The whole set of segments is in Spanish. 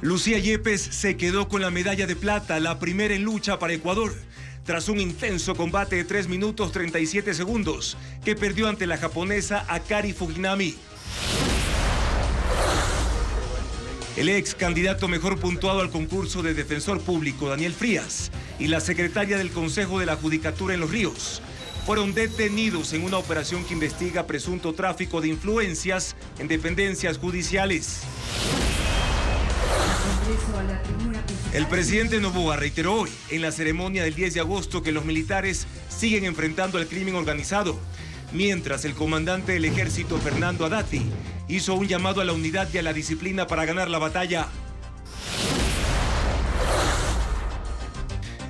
Lucía Yepes se quedó con la medalla de plata, la primera en lucha para Ecuador, tras un intenso combate de 3 minutos 37 segundos, que perdió ante la japonesa Akari Fujinami. El ex candidato mejor puntuado al concurso de defensor público, Daniel Frías, y la secretaria del Consejo de la Judicatura en Los Ríos, fueron detenidos en una operación que investiga presunto tráfico de influencias en dependencias judiciales. El presidente Noboa reiteró hoy en la ceremonia del 10 de agosto que los militares siguen enfrentando al crimen organizado, mientras el comandante del ejército, Fernando Haddad, hizo un llamado a la unidad y a la disciplina para ganar la batalla.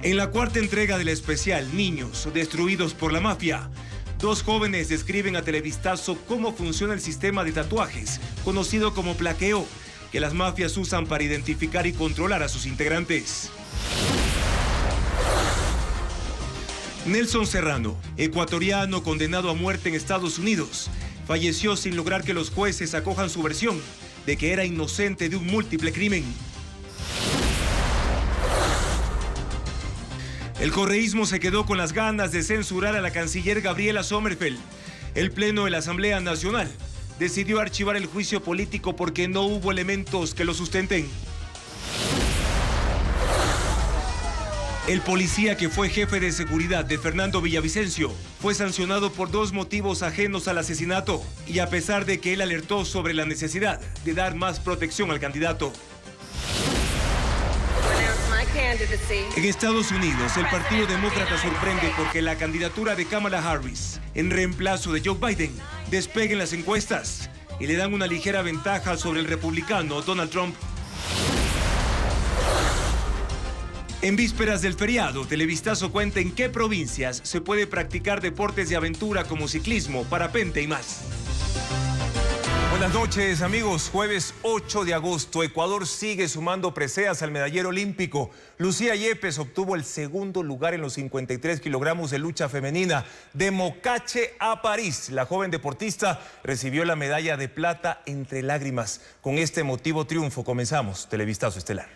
En la cuarta entrega del especial Niños destruidos por la mafia, 2 jóvenes describen a Televistazo cómo funciona el sistema de tatuajes, conocido como plaqueo, que las mafias usan para identificar y controlar a sus integrantes. Nelson Serrano, ecuatoriano condenado a muerte en Estados Unidos, falleció sin lograr que los jueces acojan su versión de que era inocente de un múltiple crimen. El correísmo se quedó con las ganas de censurar a la canciller Gabriela Sommerfeld. El Pleno de la Asamblea Nacional decidió archivar el juicio político porque no hubo elementos que lo sustenten. El policía que fue jefe de seguridad de Fernando Villavicencio fue sancionado por 2 motivos ajenos al asesinato, y a pesar de que él alertó sobre la necesidad de dar más protección al candidato. En Estados Unidos, el Partido Demócrata sorprende porque la candidatura de Kamala Harris, en reemplazo de Joe Biden, despegue en las encuestas y le dan una ligera ventaja sobre el republicano Donald Trump. En vísperas del feriado, Televistazo cuenta en qué provincias se puede practicar deportes de aventura como ciclismo, parapente y más. Buenas noches, amigos. Jueves 8 de agosto, Ecuador sigue sumando preseas al medallero olímpico. Lucía Yepes obtuvo el segundo lugar en los 53 kilogramos de lucha femenina. De Mocache a París, la joven deportista recibió la medalla de plata entre lágrimas. Con este emotivo triunfo comenzamos Televistazo Estelar.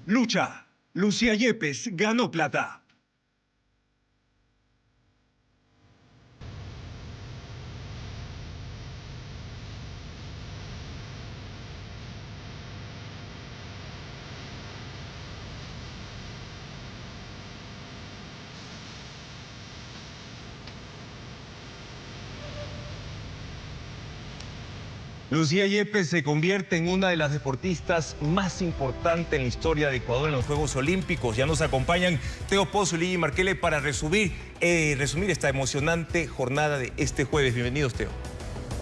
Lucha. Lucía Yepes ganó plata. Lucía Yepes se convierte en una de las deportistas más importantes en la historia de Ecuador en los Juegos Olímpicos. Ya nos acompañan Teo Pozo y Lili Marquele para resumir esta emocionante jornada de este jueves. Bienvenidos, Teo.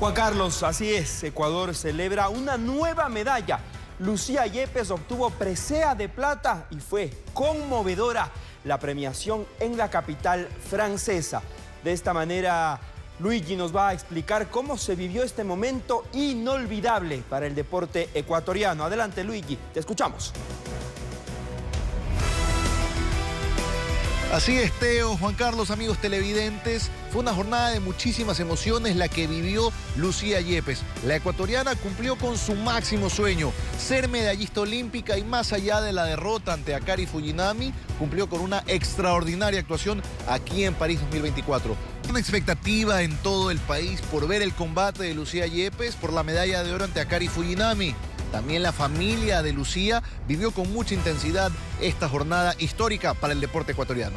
Juan Carlos, así es. Ecuador celebra una nueva medalla. Lucía Yepes obtuvo presea de plata y fue conmovedora la premiación en la capital francesa. De esta manera, Luigi nos va a explicar cómo se vivió este momento inolvidable para el deporte ecuatoriano. Adelante, Luigi, te escuchamos. Así es, Teo, Juan Carlos, amigos televidentes, fue una jornada de muchísimas emociones la que vivió Lucía Yepes. La ecuatoriana cumplió con su máximo sueño, ser medallista olímpica, y más allá de la derrota ante Akari Fujinami, cumplió con una extraordinaria actuación aquí en París 2024. Una expectativa en todo el país por ver el combate de Lucía Yepes por la medalla de oro ante Akari Fujinami. También la familia de Lucía vivió con mucha intensidad esta jornada histórica para el deporte ecuatoriano.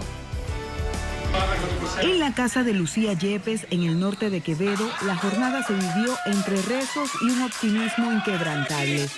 En la casa de Lucía Yepes, en el norte de Quevedo, la jornada se vivió entre rezos y un optimismo inquebrantable.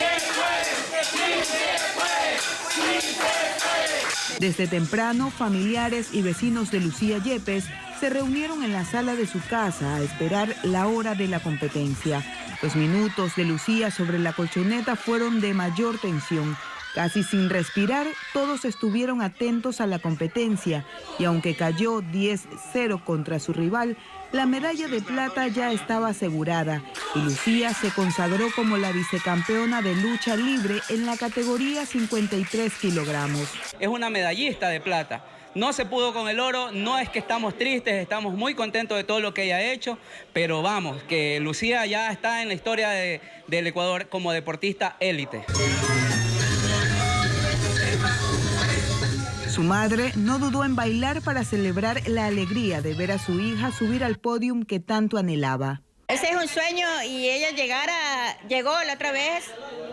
Desde temprano, familiares y vecinos de Lucía Yepes se reunieron en la sala de su casa a esperar la hora de la competencia. Los minutos de Lucía sobre la colchoneta fueron de mayor tensión. Casi sin respirar, todos estuvieron atentos a la competencia y aunque cayó 10-0 contra su rival, la medalla de plata ya estaba asegurada y Lucía se consagró como la vicecampeona de lucha libre en la categoría 53 kilogramos. Es una medallista de plata. No se pudo con el oro, no es que estamos tristes, estamos muy contentos de todo lo que ella ha hecho, pero vamos, que Lucía ya está en la historia del Ecuador como deportista élite. Su madre no dudó en bailar para celebrar la alegría de ver a su hija subir al podium que tanto anhelaba. Ese es un sueño y ella llegó la otra vez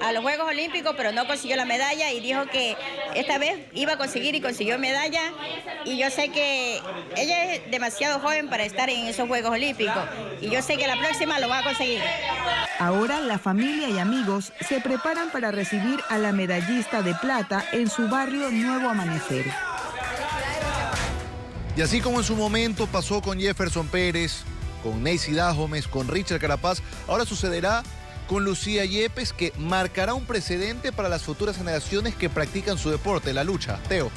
a los Juegos Olímpicos, pero no consiguió la medalla y dijo que esta vez iba a conseguir y consiguió medalla. Y yo sé que ella es demasiado joven para estar en esos Juegos Olímpicos y yo sé que la próxima lo va a conseguir. Ahora la familia y amigos se preparan para recibir a la medallista de plata en su barrio Nuevo Amanecer. Y así como en su momento pasó con Jefferson Pérez, con Neisy Dahomes, con Richard Carapaz, ahora sucederá con Lucía Yepes, que marcará un precedente para las futuras generaciones que practican su deporte, la lucha. Teo.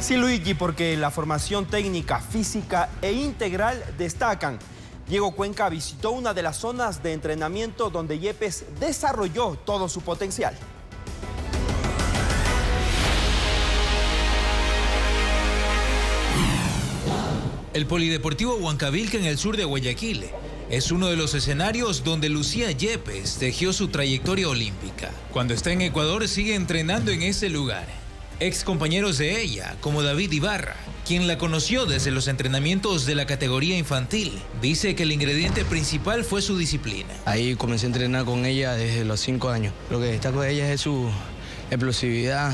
Sí, Luigi, porque la formación técnica, física e integral destacan. Diego Cuenca visitó una de las zonas de entrenamiento donde Yepes desarrolló todo su potencial. El Polideportivo Huancavilca en el sur de Guayaquil es uno de los escenarios donde Lucía Yepes tejió su trayectoria olímpica. Cuando está en Ecuador sigue entrenando en ese lugar. Ex compañeros de ella, como David Ibarra, quien la conoció desde los entrenamientos de la categoría infantil, dice que el ingrediente principal fue su disciplina. Ahí comencé a entrenar con ella desde los 5 años. Lo que destaco de ella es su explosividad,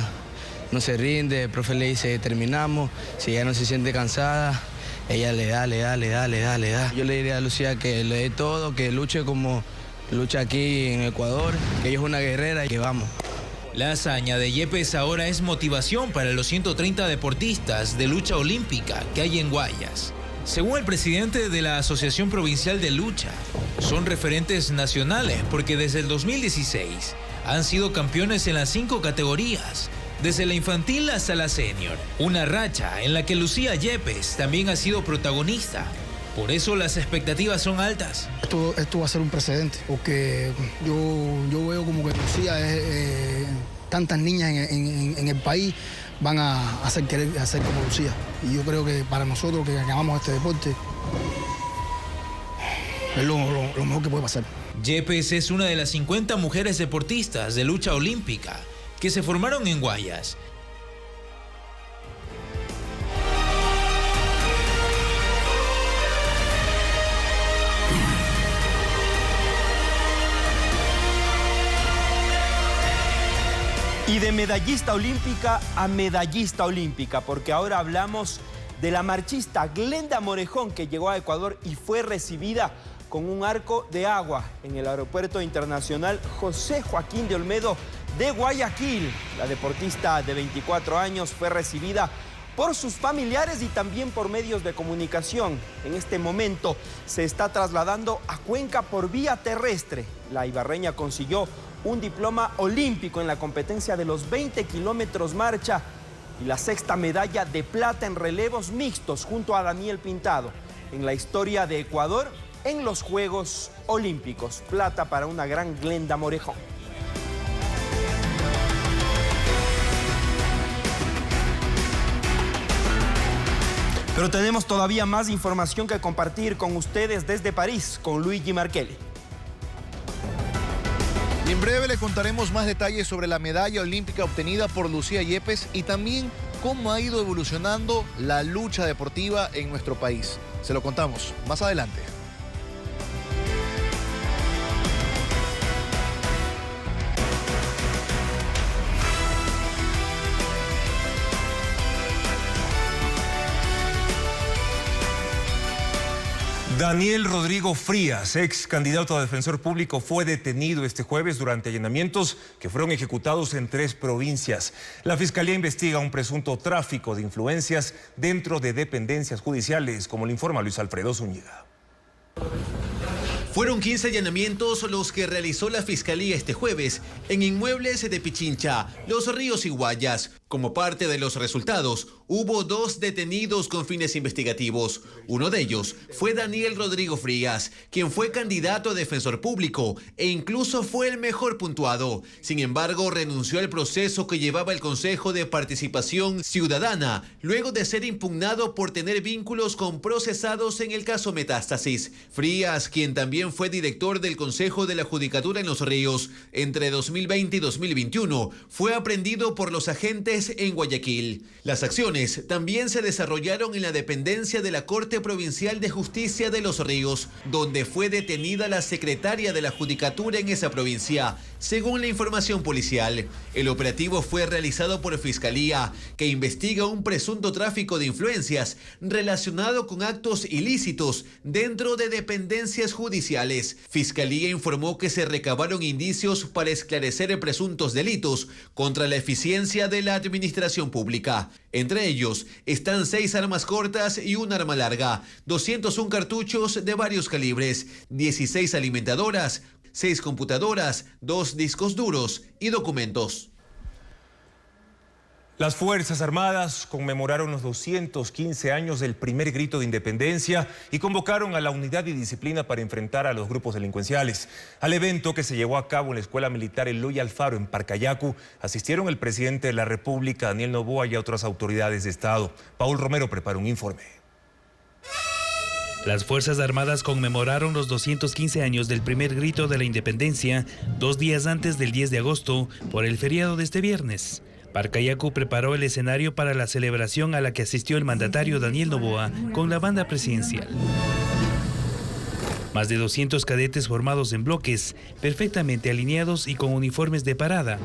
no se rinde, el profe le dice terminamos, si ella no se siente cansada, ella le da. Yo le diría a Lucía que le dé todo, que luche como lucha aquí en Ecuador, que ella es una guerrera y que vamos. La hazaña de Yepes ahora es motivación para los 130 deportistas de lucha olímpica que hay en Guayas. Según el presidente de la Asociación Provincial de Lucha, son referentes nacionales porque desde el 2016 han sido campeones en las 5 categorías, desde la infantil hasta la senior. Una racha en la que Lucía Yepes también ha sido protagonista. Por eso las expectativas son altas. Esto va a ser un precedente, porque yo veo como que Lucía tantas niñas en el país van a querer hacer como Lucía. Y yo creo que para nosotros que amamos este deporte, es lo mejor que puede pasar. Yepes es una de las 50 mujeres deportistas de lucha olímpica que se formaron en Guayas. Y de medallista olímpica a medallista olímpica, porque ahora hablamos de la marchista Glenda Morejón, que llegó a Ecuador y fue recibida con un arco de agua en el Aeropuerto Internacional José Joaquín de Olmedo de Guayaquil. La deportista de 24 años fue recibida por sus familiares y también por medios de comunicación. En este momento se está trasladando a Cuenca por vía terrestre. La ibarreña consiguió un diploma olímpico en la competencia de los 20 kilómetros marcha y la 6ª medalla de plata en relevos mixtos junto a Daniel Pintado en la historia de Ecuador en los Juegos Olímpicos. Plata para una gran Glenda Morejón. Pero tenemos todavía más información que compartir con ustedes desde París, con Luigi Markelli. Y en breve le contaremos más detalles sobre la medalla olímpica obtenida por Lucía Yepes y también cómo ha ido evolucionando la lucha deportiva en nuestro país. Se lo contamos más adelante. Daniel Rodrigo Frías, ex candidato a defensor público, fue detenido este jueves durante allanamientos que fueron ejecutados en 3 provincias. La Fiscalía investiga un presunto tráfico de influencias dentro de dependencias judiciales, como le informa Luis Alfredo Zúñiga. Fueron 15 allanamientos los que realizó la Fiscalía este jueves en inmuebles de Pichincha, Los Ríos y Guayas. Como parte de los resultados, hubo 2 detenidos con fines investigativos. Uno de ellos fue Daniel Rodrigo Frías, quien fue candidato a defensor público e incluso fue el mejor puntuado. Sin embargo, renunció al proceso que llevaba el Consejo de Participación Ciudadana, luego de ser impugnado por tener vínculos con procesados en el caso Metástasis. Frías, quien también fue director del Consejo de la Judicatura en Los Ríos entre 2020 y 2021, fue aprehendido por los agentes en Guayaquil. Las acciones también se desarrollaron en la dependencia de la Corte Provincial de Justicia de Los Ríos, donde fue detenida la secretaria de la Judicatura en esa provincia. Según la información policial, el operativo fue realizado por Fiscalía, que investiga un presunto tráfico de influencias relacionado con actos ilícitos dentro de dependencias judiciales. Fiscalía informó que se recabaron indicios para esclarecer presuntos delitos contra la eficiencia de la administración pública. Entre ellos están 6 armas cortas y un arma larga, 201 cartuchos de varios calibres, 16 alimentadoras, 6 computadoras, 2 discos duros y documentos. Las Fuerzas Armadas conmemoraron los 215 años del primer grito de independencia y convocaron a la unidad y disciplina para enfrentar a los grupos delincuenciales. Al evento, que se llevó a cabo en la Escuela Militar Eloy Alfaro en Parcayacu, asistieron el presidente de la República, Daniel Noboa, y otras autoridades de Estado. Paul Romero preparó un informe. Las Fuerzas Armadas conmemoraron los 215 años del primer grito de la independencia 2 días antes del 10 de agosto por el feriado de este viernes. Parcayacu preparó el escenario para la celebración a la que asistió el mandatario Daniel Noboa con la banda presidencial. Más de 200 cadetes formados en bloques, perfectamente alineados y con uniformes de parada.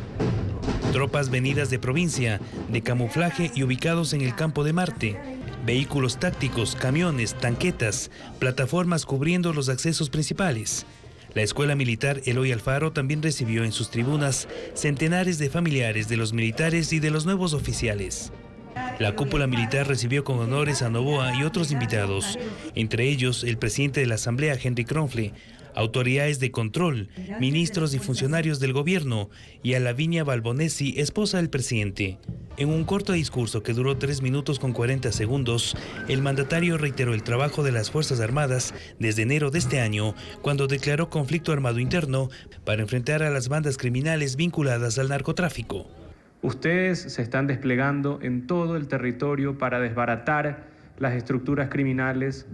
Tropas venidas de provincia, de camuflaje y ubicados en el campo de Marte. Vehículos tácticos, camiones, tanquetas, plataformas cubriendo los accesos principales. La Escuela Militar Eloy Alfaro también recibió en sus tribunas centenares de familiares de los militares y de los nuevos oficiales. La cúpula militar recibió con honores a Noboa y otros invitados, entre ellos el presidente de la Asamblea, Henry Kronfle, autoridades de control, ministros y funcionarios del gobierno, y a Lavinia Balbonesi, esposa del presidente. En un corto discurso que duró 3 minutos con 40 segundos, el mandatario reiteró el trabajo de las Fuerzas Armadas desde enero de este año, cuando declaró conflicto armado interno para enfrentar a las bandas criminales vinculadas al narcotráfico. Ustedes se están desplegando en todo el territorio para desbaratar las estructuras criminales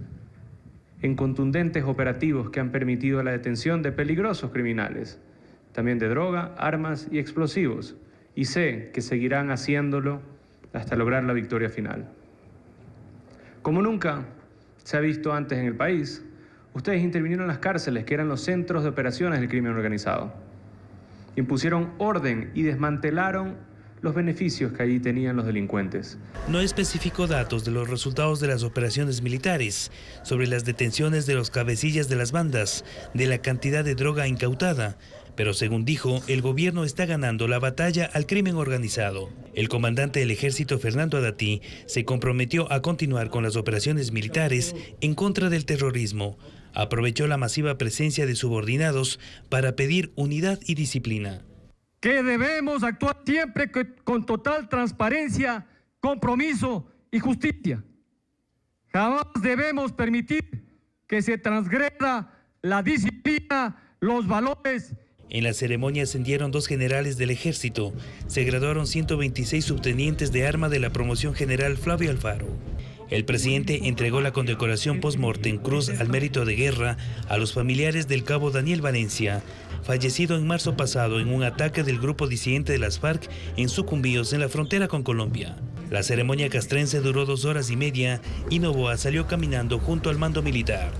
en contundentes operativos que han permitido la detención de peligrosos criminales, también de droga, armas y explosivos, y sé que seguirán haciéndolo hasta lograr la victoria final. Como nunca se ha visto antes en el país, ustedes intervinieron en las cárceles, que eran los centros de operaciones del crimen organizado. Impusieron orden y desmantelaron los beneficios que allí tenían los delincuentes. No especificó datos de los resultados de las operaciones militares, sobre las detenciones de los cabecillas de las bandas, de la cantidad de droga incautada, pero según dijo, el gobierno está ganando la batalla al crimen organizado. El comandante del ejército, Fernando Adatí, se comprometió a continuar con las operaciones militares en contra del terrorismo. Aprovechó la masiva presencia de subordinados para pedir unidad y disciplina. Que debemos actuar siempre con total transparencia, compromiso y justicia. Jamás debemos permitir que se transgreda la disciplina, los valores. En la ceremonia ascendieron 2 generales del ejército. Se graduaron 126 subtenientes de arma de la promoción general Flavio Alfaro. El presidente entregó la condecoración post-mortem Cruz al Mérito de Guerra a los familiares del cabo Daniel Valencia, fallecido en marzo pasado en un ataque del grupo disidente de las FARC en Sucumbíos, en la frontera con Colombia. La ceremonia castrense duró 2 horas y media y Noboa salió caminando junto al mando militar.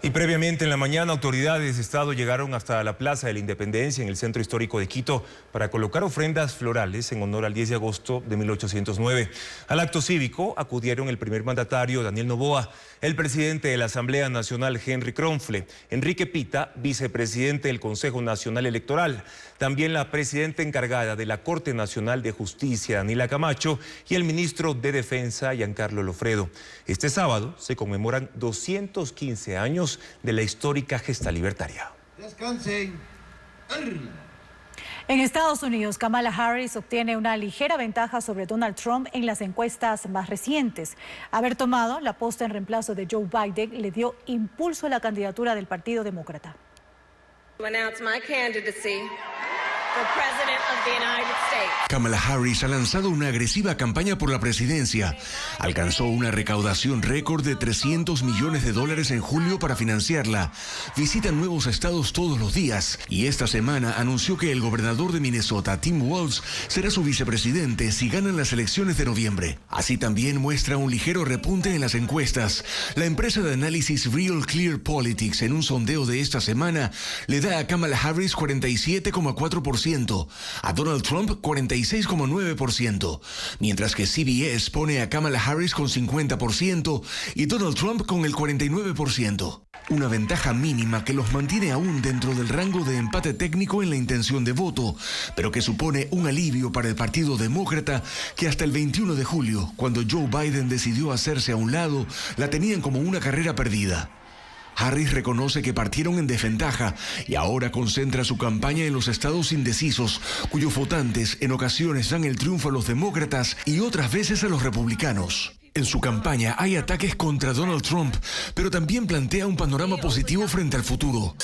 Y previamente en la mañana, autoridades de Estado llegaron hasta la Plaza de la Independencia en el centro histórico de Quito para colocar ofrendas florales en honor al 10 de agosto de 1809. Al acto cívico acudieron el primer mandatario, Daniel Noboa, el presidente de la Asamblea Nacional, Henry Kronfle, Enrique Pita, vicepresidente del Consejo Nacional Electoral, también la presidenta encargada de la Corte Nacional de Justicia, Daniela Camacho, y el ministro de Defensa, Giancarlo Lofredo. Este sábado se conmemoran 215 años de la histórica gesta libertaria. Descansen. En Estados Unidos, Kamala Harris obtiene una ligera ventaja sobre Donald Trump en las encuestas más recientes. Haber tomado la posta en reemplazo de Joe Biden le dio impulso a la candidatura del Partido Demócrata. Kamala Harris ha lanzado una agresiva campaña por la presidencia. Alcanzó una recaudación récord de $300 millones en julio para financiarla. Visita nuevos estados todos los días y esta semana anunció que el gobernador de Minnesota, Tim Walz, será su vicepresidente si ganan las elecciones de noviembre. Así también muestra un ligero repunte en las encuestas. La empresa de análisis Real Clear Politics, en un sondeo de esta semana, le da a Kamala Harris 47,4%. A Donald Trump 46,9%, mientras que CBS pone a Kamala Harris con 50% y Donald Trump con el 49%. Una ventaja mínima que los mantiene aún dentro del rango de empate técnico en la intención de voto, pero que supone un alivio para el Partido Demócrata que hasta el 21 de julio, cuando Joe Biden decidió hacerse a un lado, la tenían como una carrera perdida. Harris reconoce que partieron en desventaja y ahora concentra su campaña en los estados indecisos, cuyos votantes en ocasiones dan el triunfo a los demócratas y otras veces a los republicanos. En su campaña hay ataques contra Donald Trump, pero también plantea un panorama positivo frente al futuro.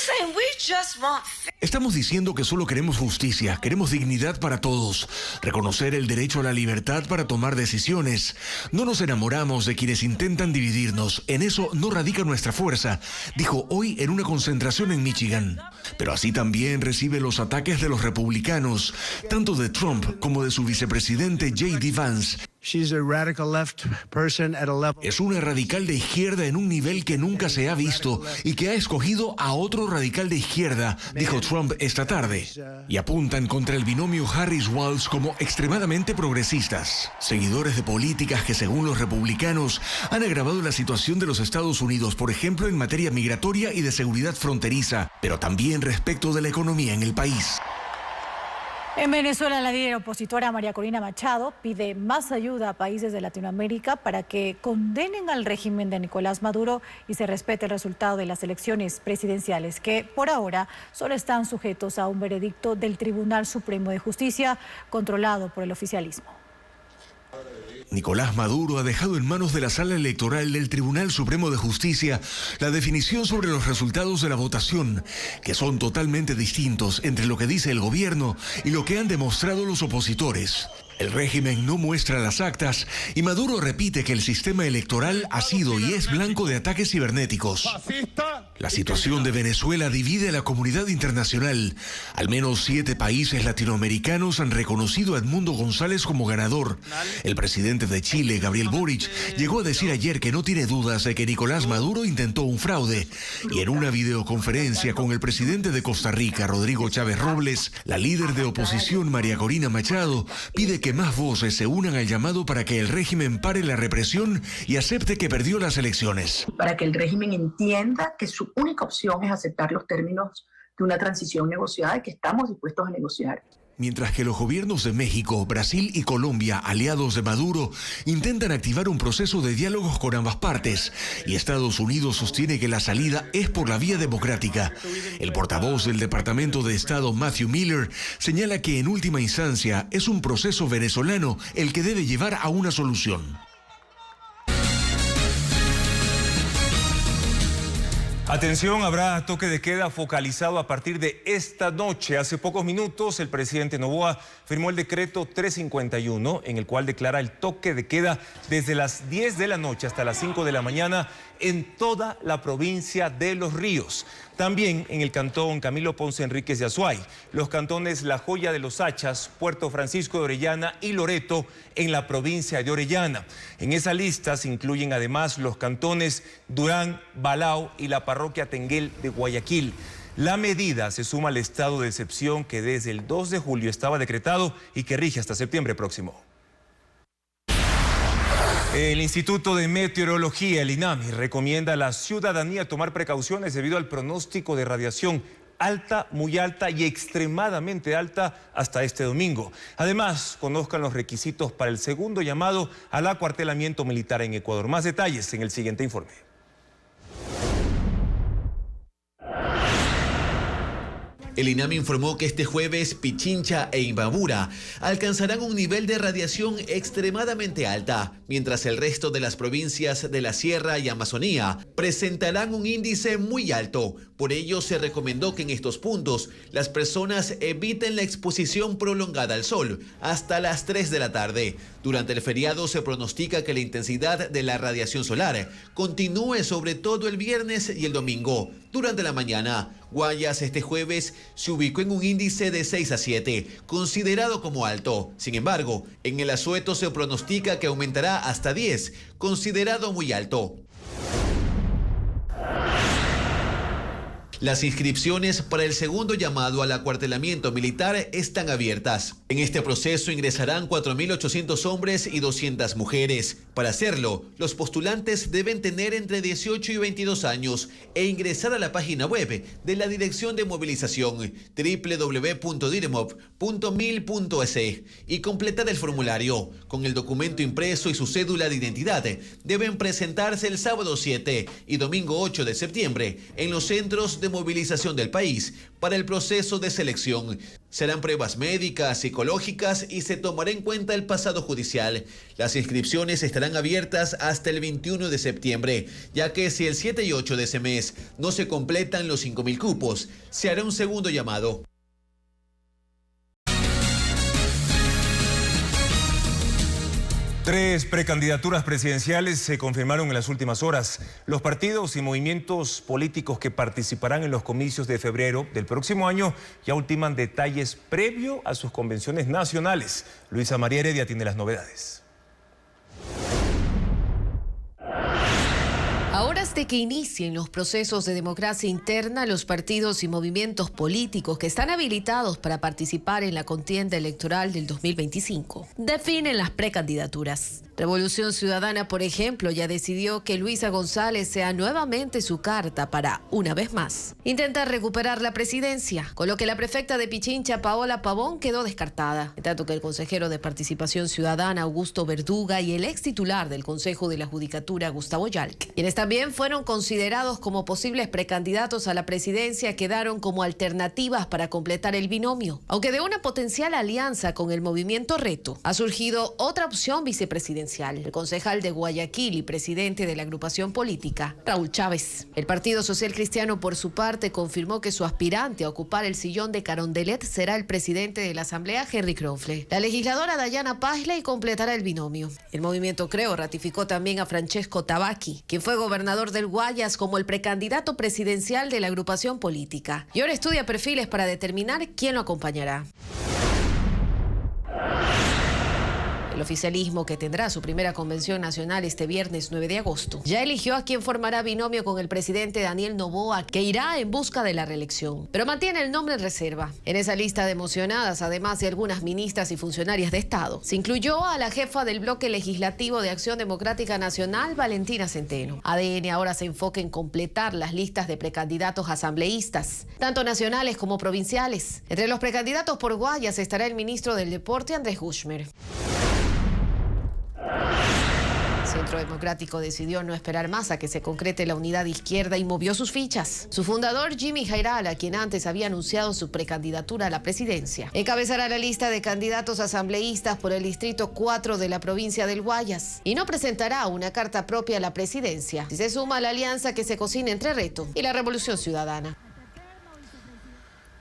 Estamos diciendo que solo queremos justicia, queremos dignidad para todos, reconocer el derecho a la libertad para tomar decisiones. No nos enamoramos de quienes intentan dividirnos, en eso no radica nuestra fuerza, dijo hoy en una concentración en Michigan. Pero así también recibe los ataques de los republicanos, tanto de Trump como de su vicepresidente J.D. Vance. Es una radical de izquierda en un nivel que nunca se ha visto y que ha escogido a otro radical de izquierda, dijo Trump esta tarde. Y apuntan contra el binomio Harris-Walz como extremadamente progresistas. Seguidores de políticas que, según los republicanos, han agravado la situación de los Estados Unidos, por ejemplo, en materia migratoria y de seguridad fronteriza, pero también respecto de la economía en el país. En Venezuela, la líder opositora María Corina Machado pide más ayuda a países de Latinoamérica para que condenen al régimen de Nicolás Maduro y se respete el resultado de las elecciones presidenciales, que por ahora solo están sujetos a un veredicto del Tribunal Supremo de Justicia, controlado por el oficialismo. Nicolás Maduro ha dejado en manos de la Sala Electoral del Tribunal Supremo de Justicia la definición sobre los resultados de la votación, que son totalmente distintos entre lo que dice el gobierno y lo que han demostrado los opositores. El régimen no muestra las actas y Maduro repite que el sistema electoral ha sido y es blanco de ataques cibernéticos. La situación de Venezuela divide a la comunidad internacional. Al menos 7 países latinoamericanos han reconocido a Edmundo González como ganador. El presidente de Chile, Gabriel Boric, llegó a decir ayer que no tiene dudas de que Nicolás Maduro intentó un fraude. Y en una videoconferencia con el presidente de Costa Rica, Rodrigo Chávez Robles, la líder de oposición, María Corina Machado, pide que más voces se unan al llamado para que el régimen pare la represión y acepte que perdió las elecciones. Para que el régimen entienda que su única opción es aceptar los términos de una transición negociada y que estamos dispuestos a negociar. Mientras que los gobiernos de México, Brasil y Colombia, aliados de Maduro, intentan activar un proceso de diálogos con ambas partes, y Estados Unidos sostiene que la salida es por la vía democrática. El portavoz del Departamento de Estado, Matthew Miller, señala que en última instancia es un proceso venezolano el que debe llevar a una solución. Atención, habrá toque de queda focalizado a partir de esta noche. Hace pocos minutos el presidente Noboa firmó el decreto 351, en el cual declara el toque de queda desde las 10 de la noche hasta las 5 de la mañana en toda la provincia de Los Ríos. También en el cantón Camilo Ponce Enríquez de Azuay, los cantones La Joya de los Hachas, Puerto Francisco de Orellana y Loreto en la provincia de Orellana. En esa lista se incluyen además los cantones Durán, Balao y la parroquia Tenguel de Guayaquil. La medida se suma al estado de excepción que desde el 2 de julio estaba decretado y que rige hasta septiembre próximo. El Instituto de Meteorología, el INAMI, recomienda a la ciudadanía tomar precauciones debido al pronóstico de radiación alta, muy alta y extremadamente alta hasta este domingo. Además, conozcan los requisitos para el segundo llamado al acuartelamiento militar en Ecuador. Más detalles en el siguiente informe. El INAM informó que este jueves Pichincha e Imbabura alcanzarán un nivel de radiación extremadamente alta, mientras el resto de las provincias de la Sierra y Amazonía presentarán un índice muy alto. Por ello se recomendó que en estos puntos las personas eviten la exposición prolongada al sol hasta las 3 de la tarde. Durante el feriado se pronostica que la intensidad de la radiación solar continúe sobre todo el viernes y el domingo. Durante la mañana, Guayas este jueves se ubicó en un índice de 6 a 7, considerado como alto. Sin embargo, en el Asueto se pronostica que aumentará hasta 10, considerado muy alto. Las inscripciones para el segundo llamado al acuartelamiento militar están abiertas. En este proceso ingresarán 4.800 hombres y 200 mujeres. Para hacerlo, los postulantes deben tener entre 18 y 22 años e ingresar a la página web de la Dirección de Movilización www.diremov.mil.es y completar el formulario. Con el documento impreso y su cédula de identidad, deben presentarse el sábado 7 y domingo 8 de septiembre en los centros de movilización del país para el proceso de selección. Serán pruebas médicas, psicológicas y se tomará en cuenta el pasado judicial. Las inscripciones estarán abiertas hasta el 21 de septiembre, ya que si el 7 y 8 de ese mes no se completan los 5.000 cupos, se hará un segundo llamado. Tres precandidaturas presidenciales se confirmaron en las últimas horas. Los partidos y movimientos políticos que participarán en los comicios de febrero del próximo año ya ultiman detalles previo a sus convenciones nacionales. Luisa María Heredia tiene las novedades. A horas de que inicien los procesos de democracia interna, los partidos y movimientos políticos que están habilitados para participar en la contienda electoral del 2025 definen las precandidaturas. Revolución Ciudadana, por ejemplo, ya decidió que Luisa González sea nuevamente su carta para, una vez más, intentar recuperar la presidencia, con lo que la prefecta de Pichincha, Paola Pavón, quedó descartada, en tanto que el consejero de Participación Ciudadana, Augusto Verduga, y el ex titular del Consejo de la Judicatura, Gustavo Yalc, quienes también fueron considerados como posibles precandidatos a la presidencia, quedaron como alternativas para completar el binomio. Aunque de una potencial alianza con el movimiento Reto, ha surgido otra opción vicepresidencial. El concejal de Guayaquil y presidente de la agrupación política, Raúl Chávez. El Partido Social Cristiano, por su parte, confirmó que su aspirante a ocupar el sillón de Carondelet será el presidente de la Asamblea, Henry Kronfle. La legisladora Dayana Paisley completará el binomio. El movimiento Creo ratificó también a Francesco Tabaqui, quien fue gobernador del Guayas, como el precandidato presidencial de la agrupación política. Y ahora estudia perfiles para determinar quién lo acompañará. El oficialismo, que tendrá su primera convención nacional este viernes 9 de agosto, ya eligió a quien formará binomio con el presidente Daniel Noboa, que irá en busca de la reelección, pero mantiene el nombre en reserva. En esa lista de emocionadas, además de algunas ministras y funcionarias de Estado, se incluyó a la jefa del bloque legislativo de Acción Democrática Nacional, Valentina Centeno. ADN ahora se enfoca en completar las listas de precandidatos asambleístas, tanto nacionales como provinciales. Entre los precandidatos por Guayas estará el ministro del Deporte, Andrés Gushmer. Centro Democrático decidió no esperar más a que se concrete la unidad de izquierda y movió sus fichas. Su fundador, Jimmy Jairala, quien antes había anunciado su precandidatura a la presidencia, encabezará la lista de candidatos asambleístas por el distrito 4 de la provincia del Guayas y no presentará una carta propia a la presidencia si se suma a la alianza que se cocina entre Reto y la Revolución Ciudadana.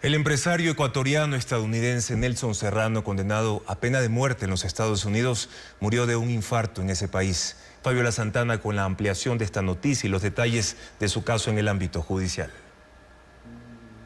El empresario ecuatoriano-estadounidense Nelson Serrano, condenado a pena de muerte en los Estados Unidos, murió de un infarto en ese país. Fabiola Santana con la ampliación de esta noticia y los detalles de su caso en el ámbito judicial.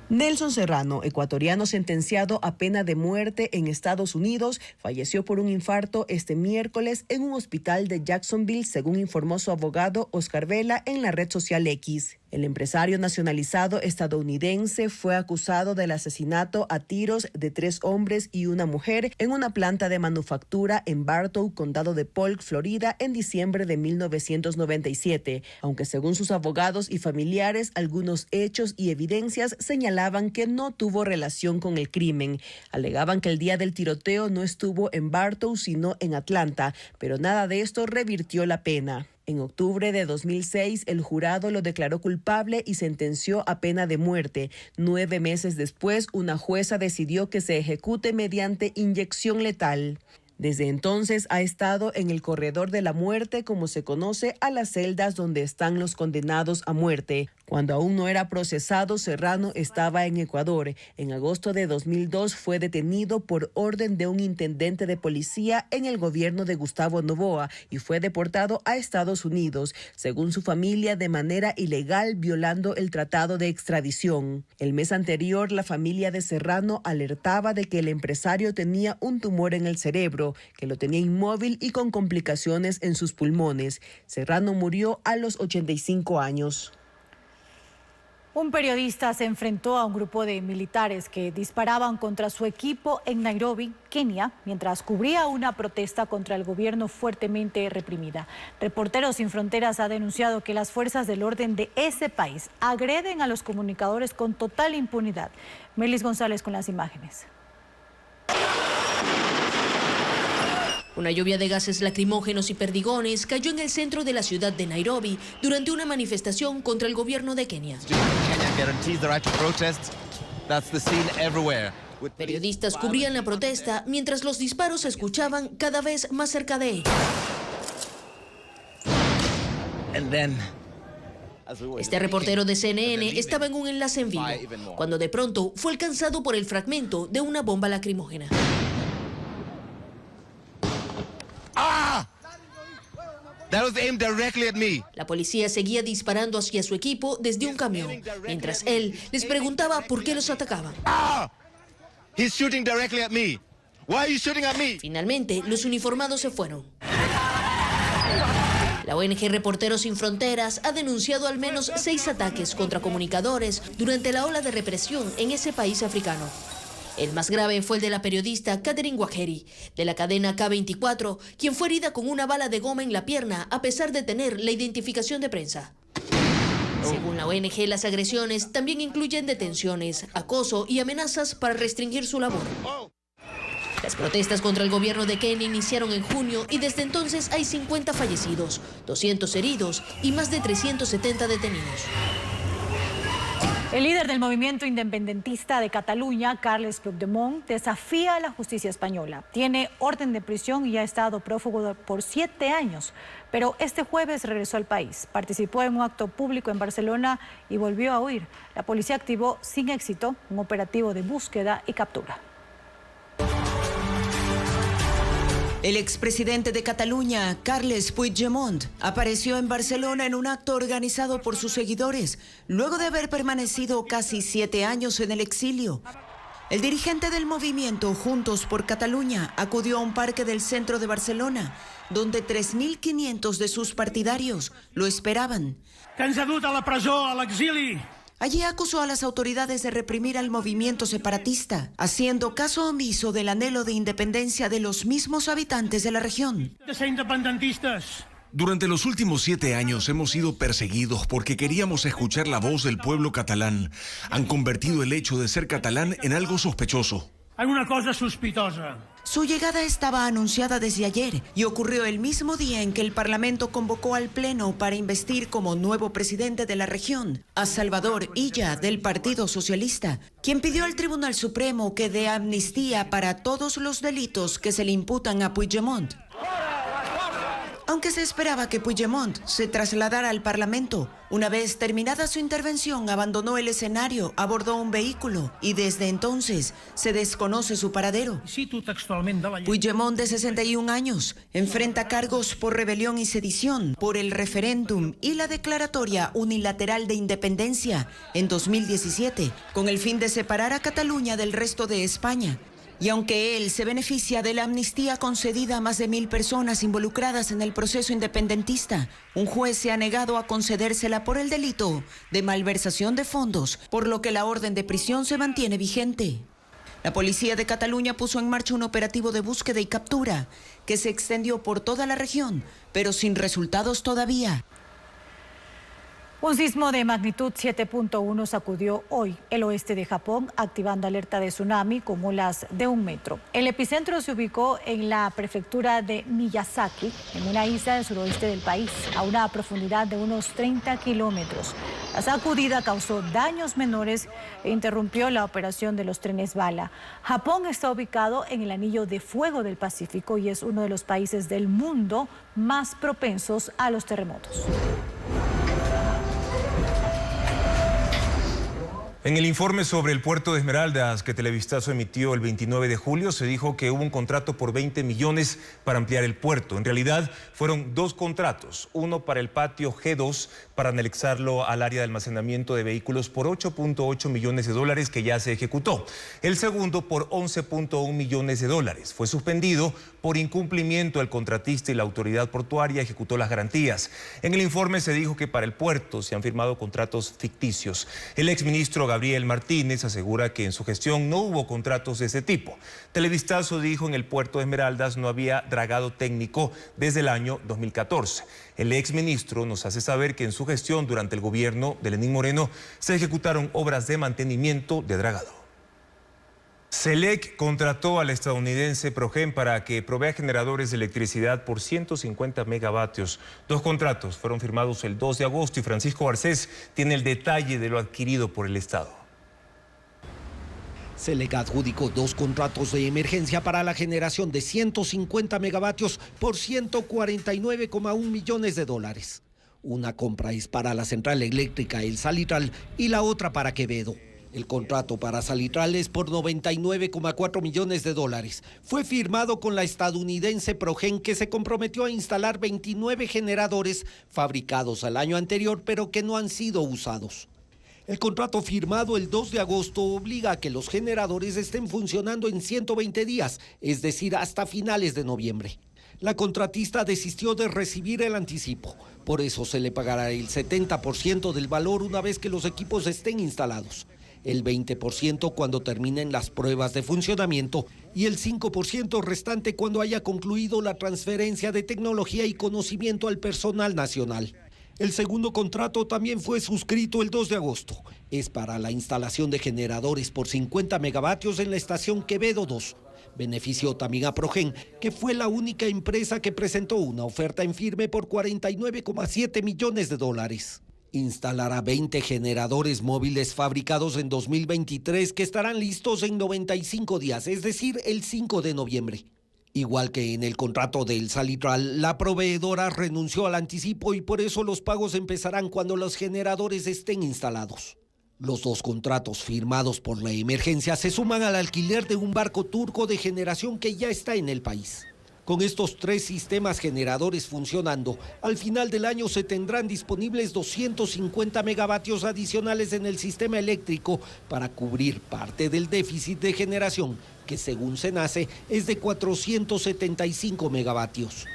Nelson Serrano, ecuatoriano sentenciado a pena de muerte en Estados Unidos, falleció por un infarto este miércoles en un hospital de Jacksonville, según informó su abogado Oscar Vela en la red social X. El empresario nacionalizado estadounidense fue acusado del asesinato a tiros de 3 hombres y una mujer en una planta de manufactura en Bartow, condado de Polk, Florida, en diciembre de 1997, aunque según sus abogados y familiares, algunos hechos y evidencias señalaban que no tuvo relación con el crimen. Alegaban que el día del tiroteo no estuvo en Bartow, sino en Atlanta, pero nada de esto revirtió la pena. En octubre de 2006, el jurado lo declaró culpable y sentenció a pena de muerte. 9 meses después, una jueza decidió que se ejecute mediante inyección letal. Desde entonces ha estado en el corredor de la muerte, como se conoce a las celdas donde están los condenados a muerte. Cuando aún no era procesado, Serrano estaba en Ecuador. En agosto de 2002 fue detenido por orden de un intendente de policía en el gobierno de Gustavo Noboa y fue deportado a Estados Unidos, según su familia, de manera ilegal, violando el tratado de extradición. El mes anterior, la familia de Serrano alertaba de que el empresario tenía un tumor en el cerebro, que lo tenía inmóvil y con complicaciones en sus pulmones. Serrano murió a los 85 años. Un periodista se enfrentó a un grupo de militares que disparaban contra su equipo en Nairobi, Kenia, mientras cubría una protesta contra el gobierno fuertemente reprimida. Reporteros Sin Fronteras ha denunciado que las fuerzas del orden de ese país agreden a los comunicadores con total impunidad. Melis González con las imágenes. Una lluvia de gases lacrimógenos y perdigones cayó en el centro de la ciudad de Nairobi durante una manifestación contra el gobierno de Kenia. Periodistas cubrían la protesta mientras los disparos se escuchaban cada vez más cerca de ellos. Este reportero de CNN estaba en un enlace en vivo, cuando de pronto fue alcanzado por el fragmento de una bomba lacrimógena. That was aimed directly at me. La policía seguía disparando hacia su equipo desde un camión, mientras él les preguntaba por qué los atacaban. He's shooting directly at me. Why are you shooting at me? Finalmente, los uniformados se fueron. La ONG Reporteros Sin Fronteras ha denunciado al menos 6 ataques contra comunicadores durante la ola de represión en ese país africano. El más grave fue el de la periodista Catherine Waheri, de la cadena K24, quien fue herida con una bala de goma en la pierna a pesar de tener la identificación de prensa. Según la ONG, las agresiones también incluyen detenciones, acoso y amenazas para restringir su labor. Las protestas contra el gobierno de Kenia iniciaron en junio y desde entonces hay 50 fallecidos, 200 heridos y más de 370 detenidos. El líder del movimiento independentista de Cataluña, Carles Puigdemont, desafía a la justicia española. Tiene orden de prisión y ha estado prófugo por 7 años, pero este jueves regresó al país. Participó en un acto público en Barcelona y volvió a huir. La policía activó sin éxito un operativo de búsqueda y captura. El expresidente de Cataluña, Carles Puigdemont, apareció en Barcelona en un acto organizado por sus seguidores, luego de haber permanecido casi 7 años en el exilio. El dirigente del movimiento Juntos por Cataluña acudió a un parque del centro de Barcelona, donde 3.500 de sus partidarios lo esperaban. Que ens ha dut a la presó, a l'exili. Allí acusó a las autoridades de reprimir al movimiento separatista, haciendo caso omiso del anhelo de independencia de los mismos habitantes de la región. De ser independentistas. Durante los últimos 7 años hemos sido perseguidos porque queríamos escuchar la voz del pueblo catalán. Han convertido el hecho de ser catalán en algo sospechoso. Hay una cosa sospitosa. Su llegada estaba anunciada desde ayer y ocurrió el mismo día en que el Parlamento convocó al Pleno para investir como nuevo presidente de la región a Salvador Illa del Partido Socialista, quien pidió al Tribunal Supremo que dé amnistía para todos los delitos que se le imputan a Puigdemont. Aunque se esperaba que Puigdemont se trasladara al Parlamento, una vez terminada su intervención abandonó el escenario, abordó un vehículo y desde entonces se desconoce su paradero. Puigdemont, de 61 años, enfrenta cargos por rebelión y sedición, por el referéndum y la declaratoria unilateral de independencia en 2017, con el fin de separar a Cataluña del resto de España. Y aunque él se beneficia de la amnistía concedida a más de 1.000 personas involucradas en el proceso independentista, un juez se ha negado a concedérsela por el delito de malversación de fondos, por lo que la orden de prisión se mantiene vigente. La policía de Cataluña puso en marcha un operativo de búsqueda y captura que se extendió por toda la región, pero sin resultados todavía. Un sismo de magnitud 7.1 sacudió hoy el oeste de Japón, activando alerta de tsunami con olas de 1 metro. El epicentro se ubicó en la prefectura de Miyazaki, en una isla del suroeste del país, a una profundidad de unos 30 kilómetros. La sacudida causó daños menores e interrumpió la operación de los trenes bala. Japón está ubicado en el anillo de fuego del Pacífico y es uno de los países del mundo más propensos a los terremotos. En el informe sobre el puerto de Esmeraldas que Televistazo emitió el 29 de julio, se dijo que hubo un contrato por 20 millones para ampliar el puerto. En realidad, fueron 2 contratos, uno para el patio G2 para anexarlo al área de almacenamiento de vehículos por 8.8 millones de dólares que ya se ejecutó. El segundo por 11.1 millones de dólares. Fue suspendido por incumplimiento. El contratista y la autoridad portuaria ejecutó las garantías. En el informe se dijo que para el puerto se han firmado contratos ficticios. El exministro Gabriel Martínez asegura que en su gestión no hubo contratos de ese tipo. Televistazo dijo en el puerto de Esmeraldas no había dragado técnico desde el año 2014. El exministro nos hace saber que en su gestión durante el gobierno de Lenín Moreno se ejecutaron obras de mantenimiento de dragado. Selec contrató al estadounidense Progen para que provea generadores de electricidad por 150 megavatios. 2 contratos fueron firmados el 2 de agosto y Francisco Garcés tiene el detalle de lo adquirido por el Estado. Selec adjudicó 2 contratos de emergencia para la generación de 150 megavatios por 149,1 millones de dólares. Una compra es para la central eléctrica El Salitral y la otra para Quevedo. El contrato para Salitral es por 99,4 millones de dólares. Fue firmado con la estadounidense Progen, que se comprometió a instalar 29 generadores fabricados al año anterior, pero que no han sido usados. El contrato firmado el 2 de agosto obliga a que los generadores estén funcionando en 120 días, es decir, hasta finales de noviembre. La contratista desistió de recibir el anticipo. Por eso se le pagará el 70% del valor una vez que los equipos estén instalados. El 20% cuando terminen las pruebas de funcionamiento y el 5% restante cuando haya concluido la transferencia de tecnología y conocimiento al personal nacional. El segundo contrato también fue suscrito el 2 de agosto. Es para la instalación de generadores por 50 megavatios en la estación Quevedo 2. Benefició también a Progen, que fue la única empresa que presentó una oferta en firme por 49,7 millones de dólares. Instalará 20 generadores móviles fabricados en 2023 que estarán listos en 95 días, es decir, el 5 de noviembre. Igual que en el contrato del Salitral, la proveedora renunció al anticipo y por eso los pagos empezarán cuando los generadores estén instalados. Los 2 contratos firmados por la emergencia se suman al alquiler de un barco turco de generación que ya está en el país. Con estos 3 sistemas generadores funcionando, al final del año se tendrán disponibles 250 megavatios adicionales en el sistema eléctrico para cubrir parte del déficit de generación, que según SENACE es de 475 megavatios.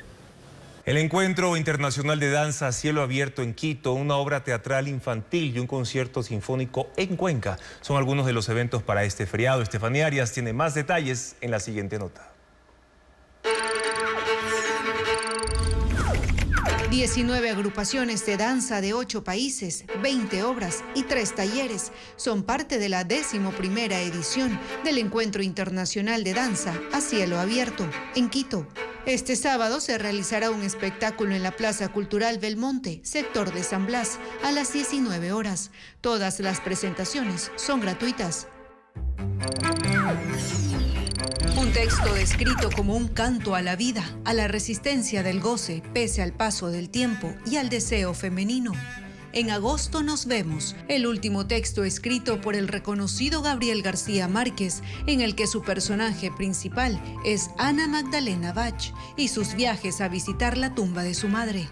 El Encuentro Internacional de Danza a Cielo Abierto en Quito, una obra teatral infantil y un concierto sinfónico en Cuenca son algunos de los eventos para este feriado. Estefanía Arias tiene más detalles en la siguiente nota. 19 agrupaciones de danza de 8 países, 20 obras y 3 talleres son parte de la 11ª edición del Encuentro Internacional de Danza a Cielo Abierto en Quito. Este sábado se realizará un espectáculo en la Plaza Cultural Belmonte, sector de San Blas, a las 19 horas. Todas las presentaciones son gratuitas. Un texto descrito como un canto a la vida, a la resistencia del goce, pese al paso del tiempo y al deseo femenino. En agosto nos vemos, el último texto escrito por el reconocido Gabriel García Márquez, en el que su personaje principal es Ana Magdalena Bach y sus viajes a visitar la tumba de su madre.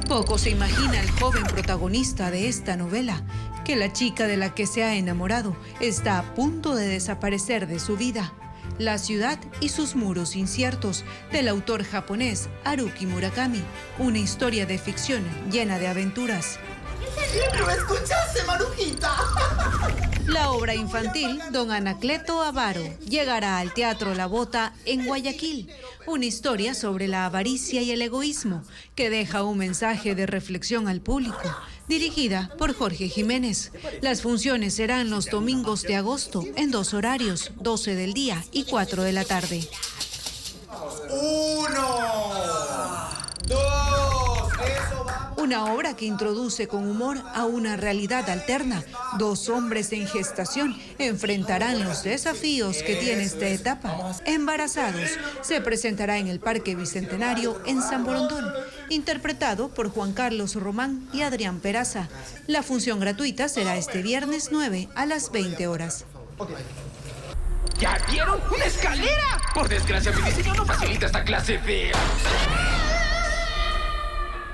Poco se imagina el joven protagonista de esta novela, que la chica de la que se ha enamorado está a punto de desaparecer de su vida. La ciudad y sus muros inciertos, del autor japonés Haruki Murakami, una historia de ficción llena de aventuras. ¿Lo escuchaste, Marujita? La obra infantil Don Anacleto Avaro llegará al Teatro La Bota en Guayaquil, una historia sobre la avaricia y el egoísmo que deja un mensaje de reflexión al público, dirigida por Jorge Jiménez. Las funciones serán los domingos de agosto en 2 horarios, 12 del día y 4 de la tarde. 1, 2, Una obra que introduce con humor a una realidad alterna. 2 hombres en gestación enfrentarán los desafíos que tiene esta etapa. Embarazados se presentará en el Parque Bicentenario en San Borondón, interpretado por Juan Carlos Román y Adrián Peraza. La función gratuita será este viernes 9 a las 20 horas. ¿Ya vieron? ¡Una escalera! Por desgracia, mi diseño no facilita esta clase de...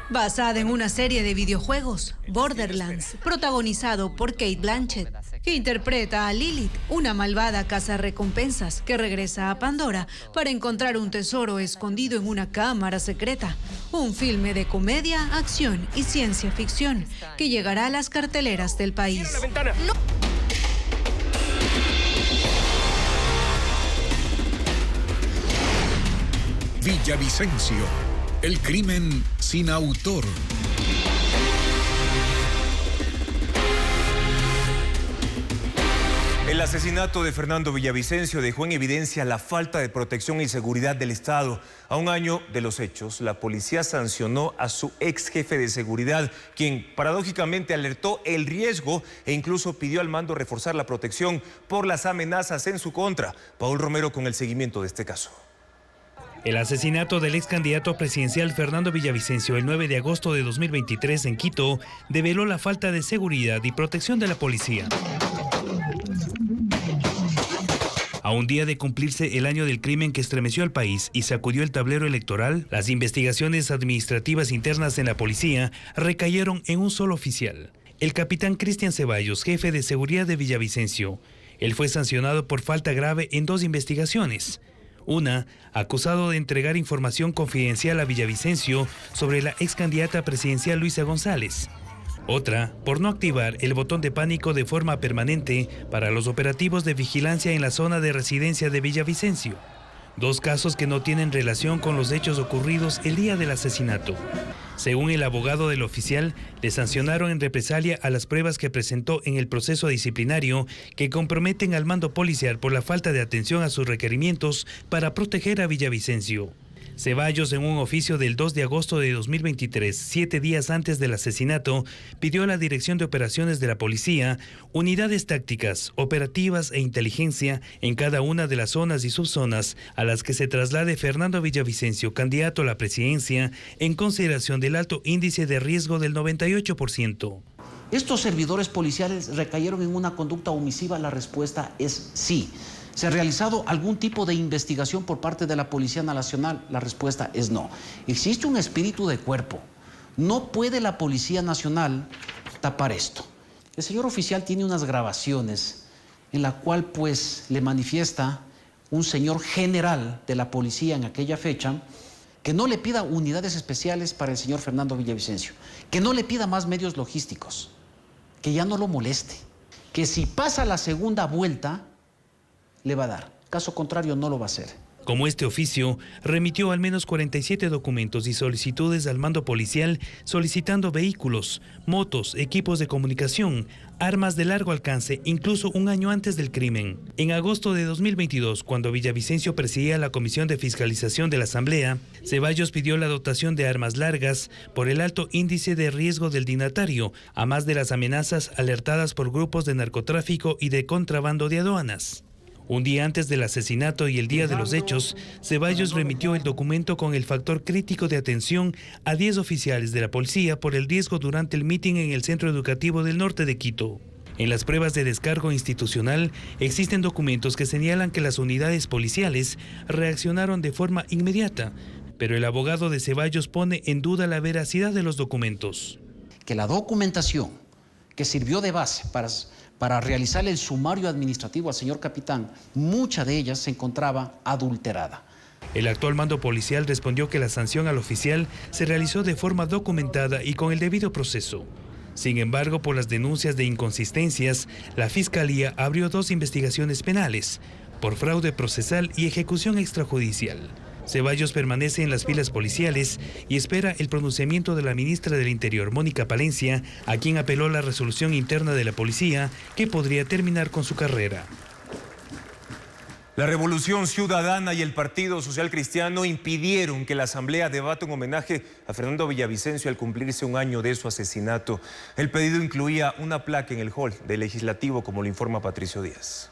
Basada en una serie de videojuegos, Borderlands, protagonizado por Cate Blanchett, que interpreta a Lilith, una malvada cazarrecompensas que regresa a Pandora para encontrar un tesoro escondido en una cámara secreta. Un filme de comedia, acción y ciencia ficción que llegará a las carteleras del país. Villavicencio, el crimen sin autor. El asesinato de Fernando Villavicencio dejó en evidencia la falta de protección y seguridad del Estado. A un año de los hechos, la policía sancionó a su ex jefe de seguridad, quien paradójicamente alertó el riesgo e incluso pidió al mando reforzar la protección por las amenazas en su contra. Paul Romero con el seguimiento de este caso. El asesinato del ex candidato presidencial Fernando Villavicencio el 9 de agosto de 2023 en Quito develó la falta de seguridad y protección de la policía. A un día de cumplirse el año del crimen que estremeció al país y sacudió el tablero electoral, las investigaciones administrativas internas en la policía recayeron en un solo oficial, el capitán Cristian Ceballos, jefe de seguridad de Villavicencio. Él fue sancionado por falta grave en 2 investigaciones. Una, acusado de entregar información confidencial a Villavicencio sobre la ex candidata presidencial Luisa González. Otra, por no activar el botón de pánico de forma permanente para los operativos de vigilancia en la zona de residencia de Villavicencio. 2 casos que no tienen relación con los hechos ocurridos el día del asesinato. Según el abogado del oficial, le sancionaron en represalia a las pruebas que presentó en el proceso disciplinario que comprometen al mando policial por la falta de atención a sus requerimientos para proteger a Villavicencio. Ceballos, en un oficio del 2 de agosto de 2023, 7 días antes del asesinato, pidió a la Dirección de Operaciones de la Policía unidades tácticas, operativas e inteligencia en cada una de las zonas y subzonas a las que se traslade Fernando Villavicencio, candidato a la presidencia, en consideración del alto índice de riesgo del 98%. ¿Estos servidores policiales recayeron en una conducta omisiva? La respuesta es sí. ¿Se ha realizado algún tipo de investigación por parte de la Policía Nacional? La respuesta es no. Existe un espíritu de cuerpo. No puede la Policía Nacional tapar esto. El señor oficial tiene unas grabaciones en la cual pues le manifiesta un señor general de la policía en aquella fecha que no le pida unidades especiales para el señor Fernando Villavicencio, que no le pida más medios logísticos, que ya no lo moleste, que si pasa la segunda vuelta le va a dar. Caso contrario, no lo va a hacer. Como este oficio, remitió al menos 47 documentos y solicitudes al mando policial solicitando vehículos, motos, equipos de comunicación, armas de largo alcance, incluso un año antes del crimen. En agosto de 2022, cuando Villavicencio presidía la Comisión de Fiscalización de la Asamblea, Ceballos pidió la dotación de armas largas por el alto índice de riesgo del dignatario, a más de las amenazas alertadas por grupos de narcotráfico y de contrabando de aduanas. Un día antes del asesinato y el día de los hechos, Ceballos remitió el documento con el factor crítico de atención a 10 oficiales de la policía por el riesgo durante el mitin en el Centro Educativo del Norte de Quito. En las pruebas de descargo institucional existen documentos que señalan que las unidades policiales reaccionaron de forma inmediata, pero el abogado de Ceballos pone en duda la veracidad de los documentos. Que la documentación que sirvió de base para realizar el sumario administrativo al señor capitán, mucha de ellas se encontraba adulterada. El actual mando policial respondió que la sanción al oficial se realizó de forma documentada y con el debido proceso. Sin embargo, por las denuncias de inconsistencias, la Fiscalía abrió 2 investigaciones penales por fraude procesal y ejecución extrajudicial. Ceballos permanece en las filas policiales y espera el pronunciamiento de la ministra del Interior, Mónica Palencia, a quien apeló la resolución interna de la policía que podría terminar con su carrera. La Revolución Ciudadana y el Partido Social Cristiano impidieron que la Asamblea debata un homenaje a Fernando Villavicencio al cumplirse un año de su asesinato. El pedido incluía una placa en el hall del Legislativo, como lo informa Patricio Díaz.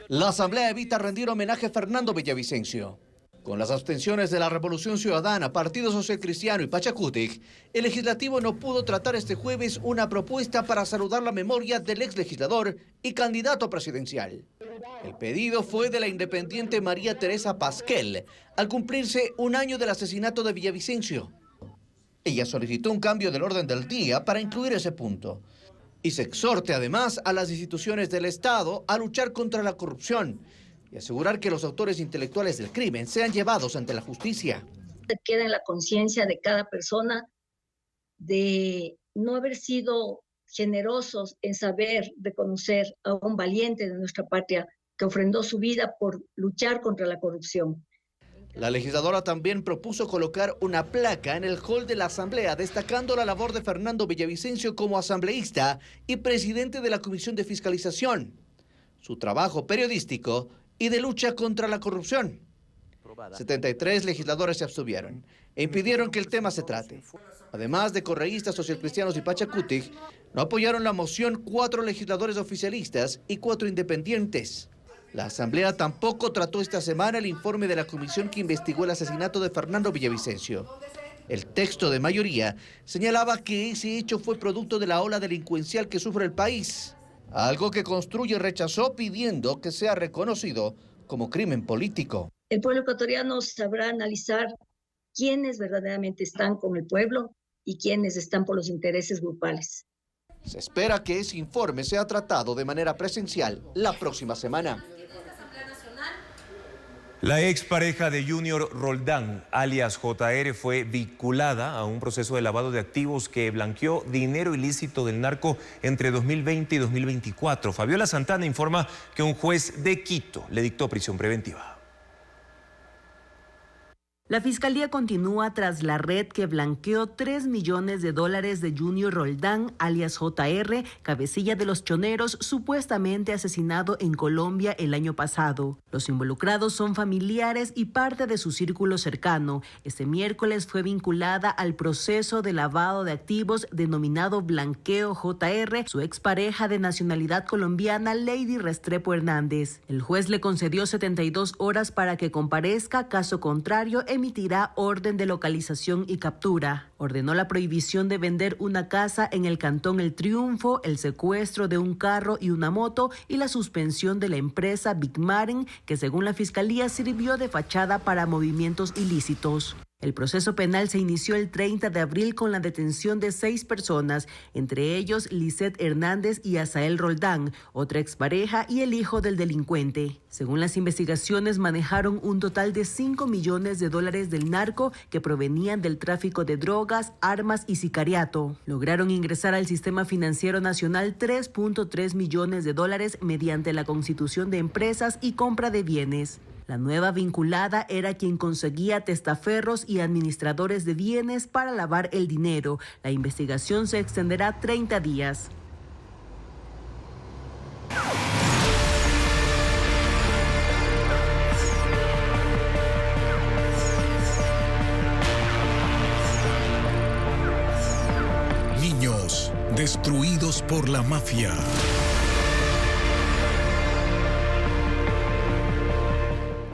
La Asamblea evita rendir homenaje a Fernando Villavicencio. Con las abstenciones de la Revolución Ciudadana, Partido Social Cristiano y Pachacútec, el Legislativo no pudo tratar este jueves una propuesta para saludar la memoria del ex legislador y candidato presidencial. El pedido fue de la independiente María Teresa Pasquel, al cumplirse un año del asesinato de Villavicencio. Ella solicitó un cambio del orden del día para incluir ese punto. Y se exhorte además a las instituciones del Estado a luchar contra la corrupción y asegurar que los autores intelectuales del crimen sean llevados ante la justicia. Queda en la conciencia de cada persona de no haber sido generosos en saber reconocer a un valiente de nuestra patria que ofrendó su vida por luchar contra la corrupción. La legisladora también propuso colocar una placa en el hall de la Asamblea destacando la labor de Fernando Villavicencio como asambleísta y presidente de la Comisión de Fiscalización, su trabajo periodístico y de lucha contra la corrupción. 73 legisladores se abstuvieron e impidieron que el tema se trate. Además de correístas, socialcristianos y Pachacútec, no apoyaron la moción 4 legisladores oficialistas y 4 independientes. La Asamblea tampoco trató esta semana el informe de la comisión que investigó el asesinato de Fernando Villavicencio. El texto de mayoría señalaba que ese hecho fue producto de la ola delincuencial que sufre el país, algo que Construye rechazó pidiendo que sea reconocido como crimen político. El pueblo ecuatoriano sabrá analizar quiénes verdaderamente están con el pueblo y quiénes están por los intereses grupales. Se espera que ese informe sea tratado de manera presencial la próxima semana. La expareja de Junior Roldán, alias JR, fue vinculada a un proceso de lavado de activos que blanqueó dinero ilícito del narco entre 2020 y 2024. Fabiola Santana informa que un juez de Quito le dictó prisión preventiva. La Fiscalía continúa tras la red que blanqueó $3 millones de Junior Roldán, alias JR, cabecilla de los choneros, supuestamente asesinado en Colombia el año pasado. Los involucrados son familiares y parte de su círculo cercano. Este miércoles fue vinculada al proceso de lavado de activos denominado Blanqueo JR, su expareja de nacionalidad colombiana, Lady Restrepo Hernández. El juez le concedió 72 horas para que comparezca, caso contrario, emitirá orden de localización y captura. Ordenó la prohibición de vender una casa en el Cantón El Triunfo, el secuestro de un carro y una moto y la suspensión de la empresa Big Maren, que según la Fiscalía sirvió de fachada para movimientos ilícitos. El proceso penal se inició el 30 de abril con la detención de 6 personas, entre ellos Lisette Hernández y Asael Roldán, otra expareja y el hijo del delincuente. Según las investigaciones, manejaron un total de $5 millones del narco que provenían del tráfico de drogas, armas y sicariato. Lograron ingresar al sistema financiero nacional $3.3 millones mediante la constitución de empresas y compra de bienes. La nueva vinculada era quien conseguía testaferros y administradores de bienes para lavar el dinero. La investigación se extenderá 30 días. Niños destruidos por la mafia.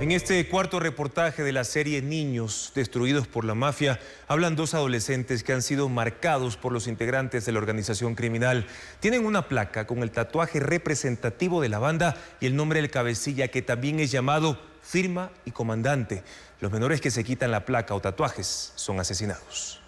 En este cuarto reportaje de la serie Niños destruidos por la mafia, hablan 2 adolescentes que han sido marcados por los integrantes de la organización criminal. Tienen una placa con el tatuaje representativo de la banda y el nombre del cabecilla, que también es llamado firma y comandante. Los menores que se quitan la placa o tatuajes son asesinados.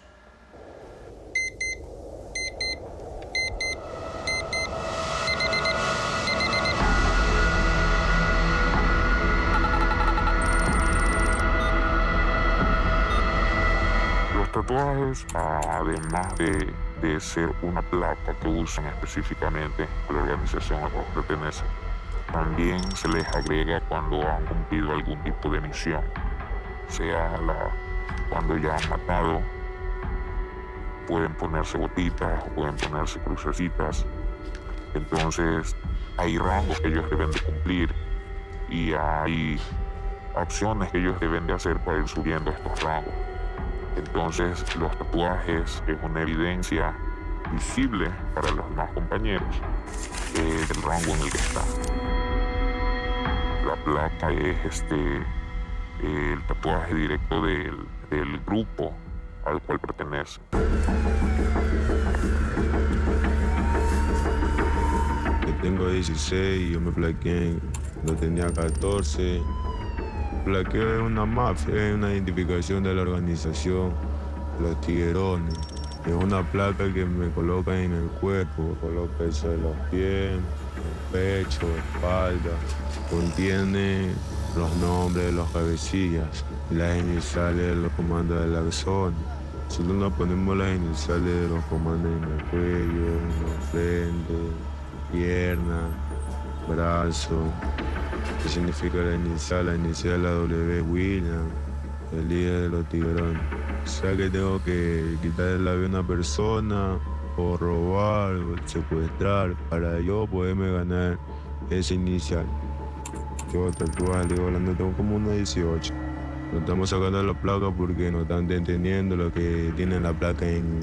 Tatuajes, además de de ser una placa que usan específicamente a la organización a la cual pertenecen. También se les agrega cuando han cumplido algún tipo de misión, sea cuando ya han matado, pueden ponerse botitas, pueden ponerse crucecitas. Entonces hay rangos que ellos deben de cumplir y hay acciones que ellos deben de hacer para ir subiendo estos rangos. Entonces los tatuajes es una evidencia visible para los demás compañeros del rango en el que están. La placa es el tatuaje directo del grupo al cual pertenece. Yo tengo 16, yo me plaqué cuando tenía 14. Plaqueo es una mafia, es una identificación de la organización, los tiguerones. Es una placa que me colocan en el cuerpo, coloca eso de los pies, el pecho, espalda. Contiene los nombres de los cabecillas, las iniciales de los comandos de la zona. Nosotros nos ponemos las iniciales de los comandos en el cuello, en la frente, pierna, brazo. ¿Qué significa la inicial? La inicial de la W, William, el líder de los tiguerones. O sea que tengo que quitarle la vida a una persona, o robar, o secuestrar, para yo poderme ganar esa inicial. Yo tatuaje, digo, hablando, tengo como unos 18. Nos estamos sacando la placa porque no están deteniendo lo que tienen la placa en...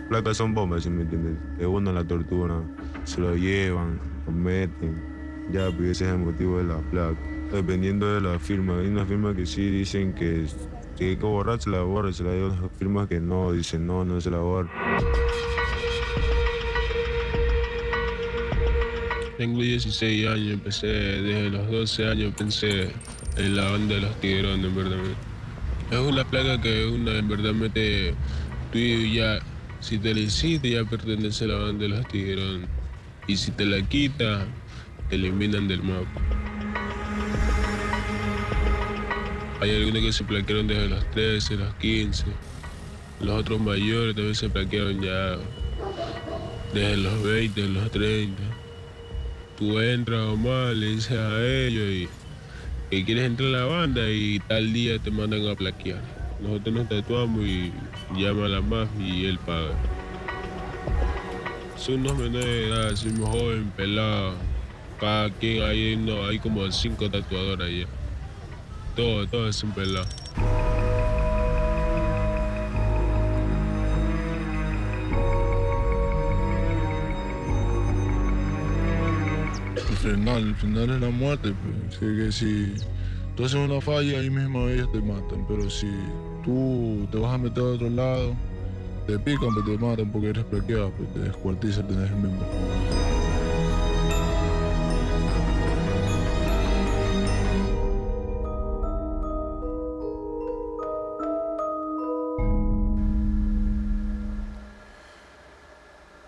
Placas son bombas, ¿sí me entiendes? De uno la tortura, se lo llevan, lo meten. Ya, pues ese es el motivo de la placa. Dependiendo de la firma, hay una firma que sí dicen que si hay que borrar, se la borra. Se la hay otras firmas que no, dicen no se la borra. Tengo 16 años, empecé desde los 12 años, pensé en la banda de los tiguerones, en verdad. Es una placa que en verdad tú ya, si te la hiciste, ya pertenece a la banda de los tiguerones. Y si te la quitas, te eliminan del mapa. Hay algunos que se plaquearon desde los 13, los 15. Los otros mayores también se plaquearon ya desde los 20, los 30. Tú entras o más, le dices a ellos y que quieres entrar a la banda y tal día te mandan a plaquear. Nosotros nos tatuamos y llama a la mafia y él paga. Son unos menores de edad, somos jóvenes, pelados. Cada quien hay como 5 tatuadores allá. Todos son pelados. El final es la muerte, pues. Así que si tú haces una falla, ahí mismo ellos te matan. Pero si tú te vas a meter a otro lado, te pican, pero te matan porque eres plaqueado, pues te descuartizan, tenés el mismo.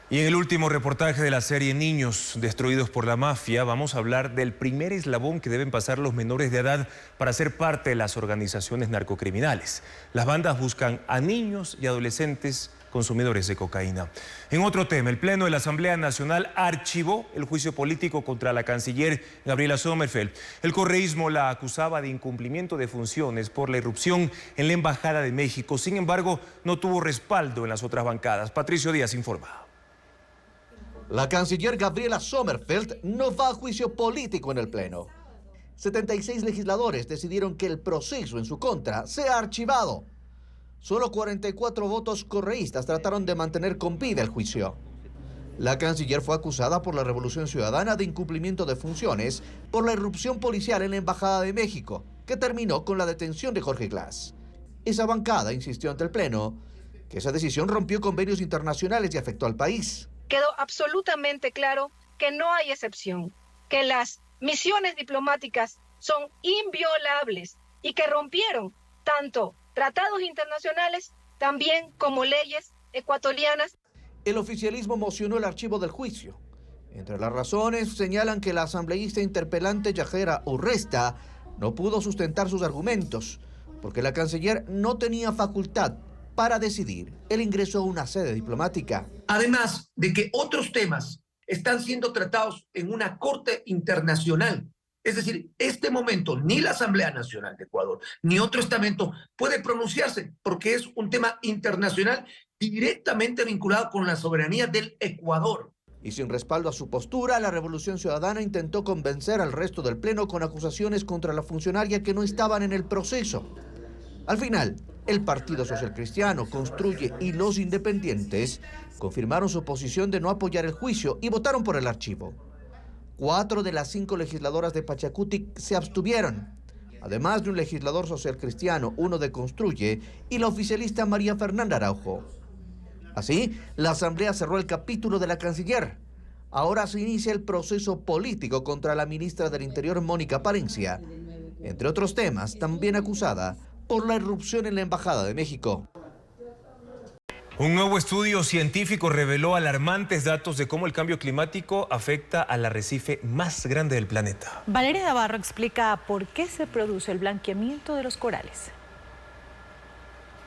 Y en el último reportaje de la serie Niños destruidos por la mafia, vamos a hablar del primer eslabón que deben pasar los menores de edad para ser parte de las organizaciones narcocriminales. Las bandas buscan a niños y adolescentes consumidores de cocaína. En otro tema, el Pleno de la Asamblea Nacional archivó el juicio político contra la canciller Gabriela Sommerfeld. El correísmo la acusaba de incumplimiento de funciones por la irrupción en la Embajada de México. Sin embargo, no tuvo respaldo en las otras bancadas. Patricio Díaz informa. La canciller Gabriela Sommerfeld no va a juicio político en el Pleno. 76 legisladores decidieron que el proceso en su contra sea archivado. Solo 44 votos correístas trataron de mantener con vida el juicio. La canciller fue acusada por la Revolución Ciudadana de incumplimiento de funciones por la irrupción policial en la Embajada de México, que terminó con la detención de Jorge Glass. Esa bancada insistió ante el Pleno que esa decisión rompió convenios internacionales y afectó al país. Quedó absolutamente claro que no hay excepción, que las misiones diplomáticas son inviolables y que rompieron tanto tratados internacionales también como leyes ecuatorianas. El oficialismo mocionó el archivo del juicio. Entre las razones señalan que la asambleísta interpelante Yajera Urresta no pudo sustentar sus argumentos porque la canciller no tenía facultad para decidir el ingreso a una sede diplomática. Además de que otros temas están siendo tratados en una corte internacional. Es decir, este momento ni la Asamblea Nacional de Ecuador ni otro estamento puede pronunciarse porque es un tema internacional directamente vinculado con la soberanía del Ecuador. Y sin respaldo a su postura, la Revolución Ciudadana intentó convencer al resto del Pleno con acusaciones contra la funcionaria que no estaban en el proceso. Al final, el Partido Social Cristiano, Construye y los Independientes confirmaron su posición de no apoyar el juicio y votaron por el archivo. 4 de las 5 legisladoras de Pachacuti se abstuvieron, además de un legislador social cristiano, uno de Construye y la oficialista María Fernanda Araujo. Así, la Asamblea cerró el capítulo de la canciller. Ahora se inicia el proceso político contra la ministra del Interior, Mónica Palencia, entre otros temas, también acusada por la irrupción en la Embajada de México. Un nuevo estudio científico reveló alarmantes datos de cómo el cambio climático afecta al arrecife más grande del planeta. Valeria Navarro explica por qué se produce el blanqueamiento de los corales.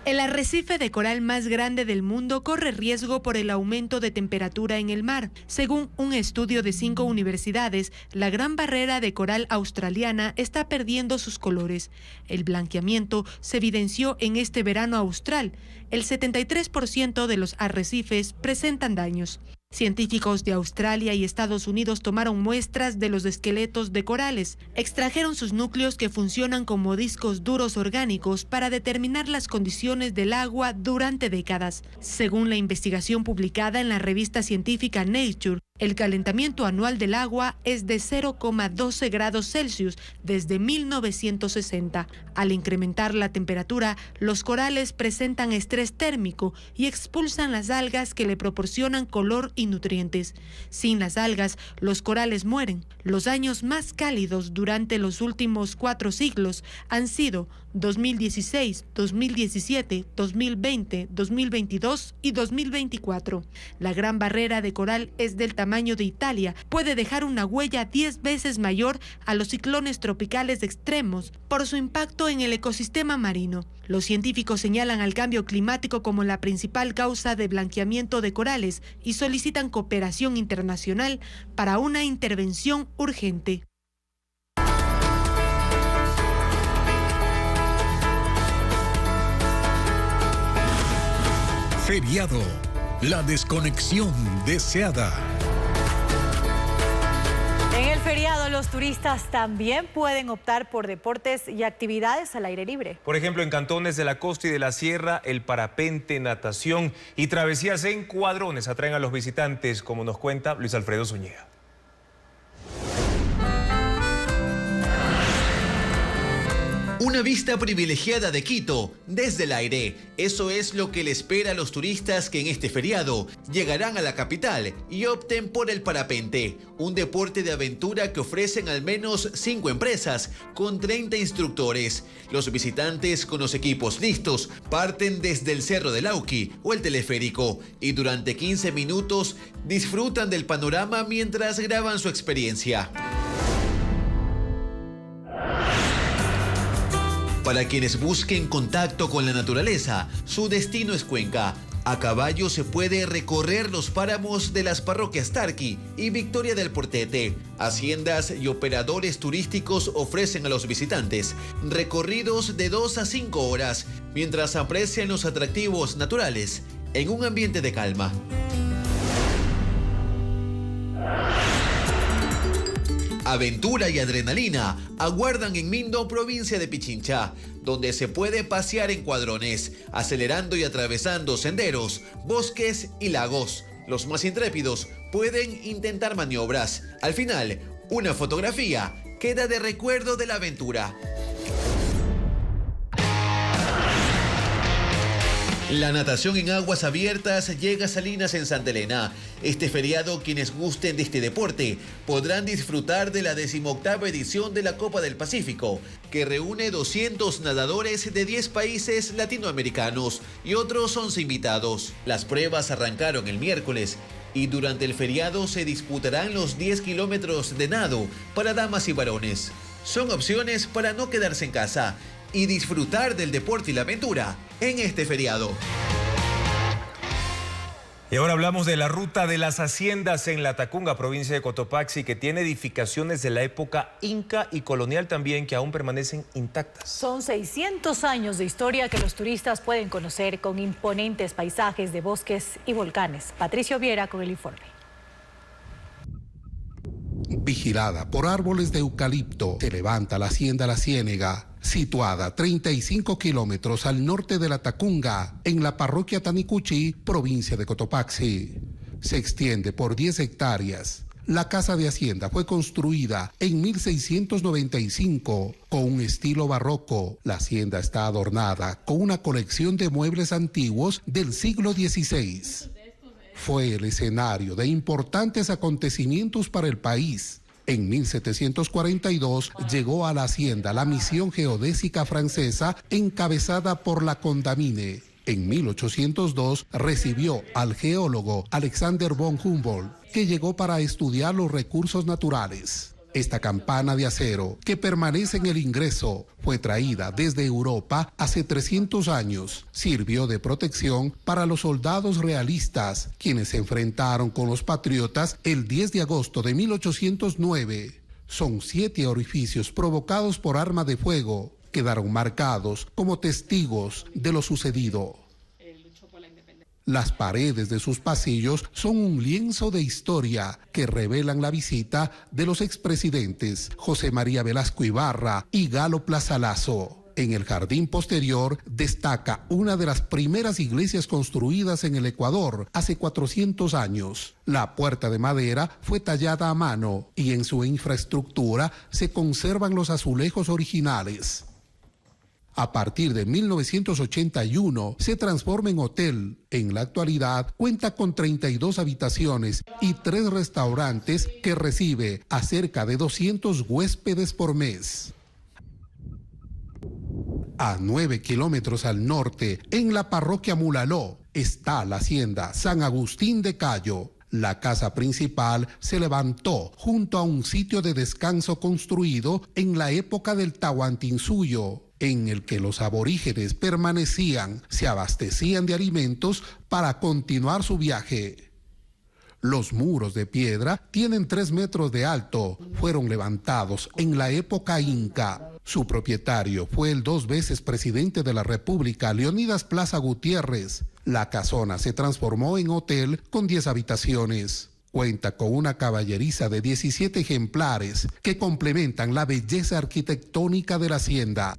El arrecife de coral más grande del mundo corre riesgo por el aumento de temperatura en el mar. Según un estudio de 5 universidades, la gran barrera de coral australiana está perdiendo sus colores. El blanqueamiento se evidenció en este verano austral. El 73% de los arrecifes presentan daños. Científicos de Australia y Estados Unidos tomaron muestras de los esqueletos de corales. Extrajeron sus núcleos que funcionan como discos duros orgánicos para determinar las condiciones del agua durante décadas. Según la investigación publicada en la revista científica Nature, el calentamiento anual del agua es de 0,12 grados Celsius desde 1960. Al incrementar la temperatura, los corales presentan estrés térmico y expulsan las algas que le proporcionan color y nutrientes. Sin las algas, los corales mueren. Los años más cálidos durante los últimos 4 siglos han sido 2016, 2017, 2020, 2022 y 2024. La gran barrera de coral es del tamaño de Italia. Puede dejar una huella 10 veces mayor a los ciclones tropicales extremos por su impacto en el ecosistema marino. Los científicos señalan al cambio climático como la principal causa de blanqueamiento de corales y solicitan cooperación internacional para una intervención urgente. Feriado, la desconexión deseada. En el feriado, los turistas también pueden optar por deportes y actividades al aire libre. Por ejemplo, en cantones de la costa y de la sierra, el parapente, natación y travesías en cuadrones atraen a los visitantes, como nos cuenta Luis Alfredo Zúñiga. Una vista privilegiada de Quito desde el aire. Eso es lo que le espera a los turistas que en este feriado llegarán a la capital y opten por el parapente, un deporte de aventura que ofrecen al menos 5 empresas con 30 instructores. Los visitantes con los equipos listos parten desde el Cerro del Lauqui o el teleférico y durante 15 minutos disfrutan del panorama mientras graban su experiencia. Para quienes busquen contacto con la naturaleza, su destino es Cuenca. A caballo se puede recorrer los páramos de las parroquias Tarqui y Victoria del Portete. Haciendas y operadores turísticos ofrecen a los visitantes recorridos de 2 a 5 horas, mientras aprecian los atractivos naturales en un ambiente de calma. Aventura y adrenalina aguardan en Mindo, provincia de Pichincha, donde se puede pasear en cuadrones, acelerando y atravesando senderos, bosques y lagos. Los más intrépidos pueden intentar maniobras. Al final, una fotografía queda de recuerdo de la aventura. La natación en aguas abiertas llega a Salinas en Santa Elena. Este feriado, quienes gusten de este deporte podrán disfrutar de la 18ª edición de la Copa del Pacífico, que reúne 200 nadadores de 10 países latinoamericanos y otros 11 invitados. Las pruebas arrancaron el miércoles y durante el feriado se disputarán los 10 kilómetros de nado para damas y varones. Son opciones para no quedarse en casa y disfrutar del deporte y la aventura en este feriado. Y ahora hablamos de la ruta de las haciendas en La Tacunga, provincia de Cotopaxi, que tiene edificaciones de la época inca y colonial también que aún permanecen intactas. Son 600 años de historia que los turistas pueden conocer con imponentes paisajes de bosques y volcanes. Patricio Viera con el informe. Vigilada por árboles de eucalipto, se levanta la hacienda La Ciénega, situada 35 kilómetros al norte de La Tacunga, en la parroquia Tanicuchi, provincia de Cotopaxi. Se extiende por 10 hectáreas. La casa de hacienda fue construida en 1695 con un estilo barroco. La hacienda está adornada con una colección de muebles antiguos del siglo XVI. Fue el escenario de importantes acontecimientos para el país. En 1742 llegó a la hacienda la misión geodésica francesa encabezada por la Condamine. En 1802 recibió al geólogo Alexander von Humboldt, que llegó para estudiar los recursos naturales. Esta campana de acero, que permanece en el ingreso, fue traída desde Europa hace 300 años. Sirvió de protección para los soldados realistas, quienes se enfrentaron con los patriotas el 10 de agosto de 1809. Son 7 orificios provocados por arma de fuego. Quedaron marcados como testigos de lo sucedido. Las paredes de sus pasillos son un lienzo de historia que revelan la visita de los expresidentes José María Velasco Ibarra y Galo Plaza Lazo. En el jardín posterior destaca una de las primeras iglesias construidas en el Ecuador hace 400 años. La puerta de madera fue tallada a mano y en su infraestructura se conservan los azulejos originales. A partir de 1981 se transforma en hotel. En la actualidad cuenta con 32 habitaciones y 3 restaurantes que recibe a cerca de 200 huéspedes por mes. A 9 kilómetros al norte, en la parroquia Mulaló, está la hacienda San Agustín de Cayo. La casa principal se levantó junto a un sitio de descanso construido en la época del Tahuantinsuyo, en el que los aborígenes permanecían, se abastecían de alimentos para continuar su viaje. Los muros de piedra tienen 3 metros de alto, fueron levantados en la época inca. Su propietario fue el 2 veces presidente de la República, Leonidas Plaza Gutiérrez. La casona se transformó en hotel con 10 habitaciones. Cuenta con una caballeriza de 17 ejemplares que complementan la belleza arquitectónica de la hacienda.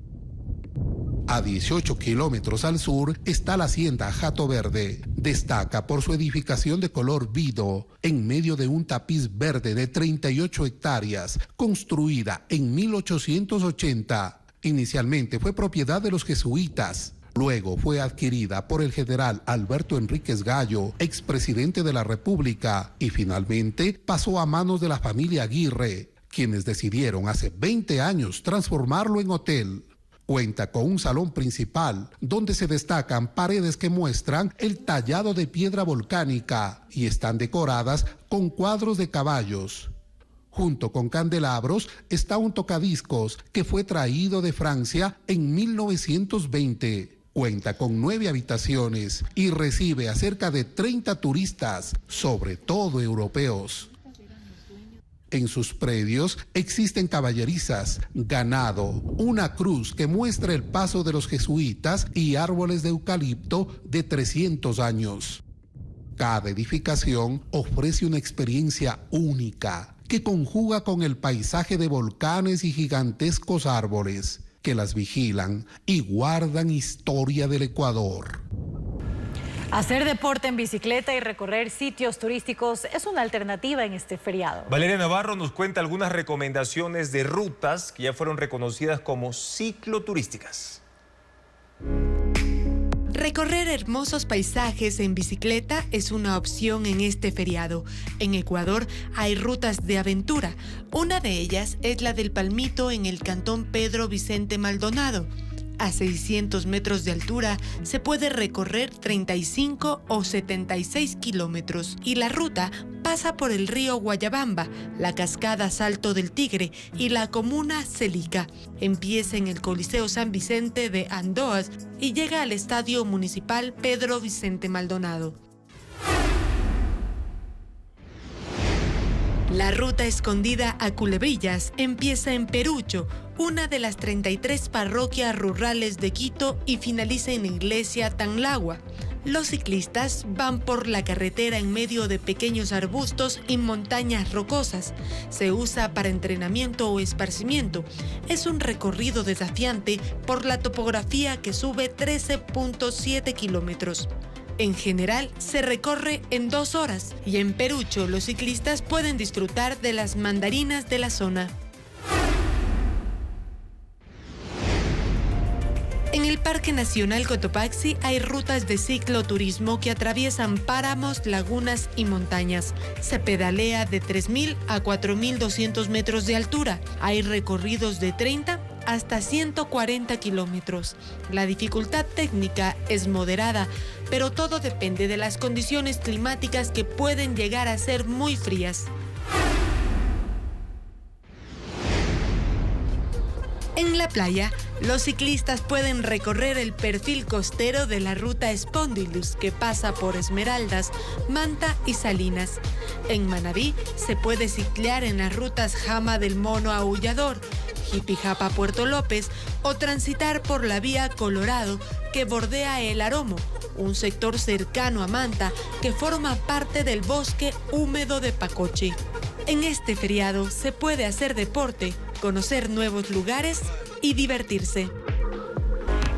A 18 kilómetros al sur está la hacienda Jato Verde. Destaca por su edificación de color vido en medio de un tapiz verde de 38 hectáreas, construida en 1880. Inicialmente fue propiedad de los jesuitas. Luego fue adquirida por el general Alberto Enríquez Gallo, expresidente de la República, y finalmente pasó a manos de la familia Aguirre, quienes decidieron hace 20 años transformarlo en hotel. Cuenta con un salón principal donde se destacan paredes que muestran el tallado de piedra volcánica y están decoradas con cuadros de caballos. Junto con candelabros está un tocadiscos que fue traído de Francia en 1920. Cuenta con 9 habitaciones y recibe a cerca de 30 turistas, sobre todo europeos. En sus predios existen caballerizas, ganado, una cruz que muestra el paso de los jesuitas y árboles de eucalipto de 300 años. Cada edificación ofrece una experiencia única que conjuga con el paisaje de volcanes y gigantescos árboles que las vigilan y guardan historia del Ecuador. Hacer deporte en bicicleta y recorrer sitios turísticos es una alternativa en este feriado. Valeria Navarro nos cuenta algunas recomendaciones de rutas que ya fueron reconocidas como cicloturísticas. Recorrer hermosos paisajes en bicicleta es una opción en este feriado. En Ecuador hay rutas de aventura. Una de ellas es la del Palmito en el cantón Pedro Vicente Maldonado. a 600 metros de altura se puede recorrer 35 o 76 kilómetros y la ruta pasa por el río Guayabamba, la cascada Salto del Tigre y la comuna Celica. Empieza en el Coliseo San Vicente de Andoas y llega al Estadio Municipal Pedro Vicente Maldonado. La ruta escondida a Culebrillas empieza en Perucho, una de las 33 parroquias rurales de Quito, y finaliza en la iglesia Tanlagua. Los ciclistas van por la carretera en medio de pequeños arbustos y montañas rocosas. Se usa para entrenamiento o esparcimiento. Es un recorrido desafiante por la topografía que sube 13.7 kilómetros. En general, se recorre en 2 horas y en Perucho los ciclistas pueden disfrutar de las mandarinas de la zona. En el Parque Nacional Cotopaxi hay rutas de cicloturismo que atraviesan páramos, lagunas y montañas. Se pedalea de 3.000 a 4.200 metros de altura. Hay recorridos de 30 hasta 140 kilómetros. La dificultad técnica es moderada, pero todo depende de las condiciones climáticas que pueden llegar a ser muy frías. En la playa, los ciclistas pueden recorrer el perfil costero de la ruta Spondylus, que pasa por Esmeraldas, Manta y Salinas. En Manabí se puede ciclear en las rutas Jama del Mono Aullador, Jipijapa Puerto López o transitar por la vía Colorado que bordea el Aromo, un sector cercano a Manta que forma parte del bosque húmedo de Pacoche. En este feriado se puede hacer deporte, conocer nuevos lugares y divertirse.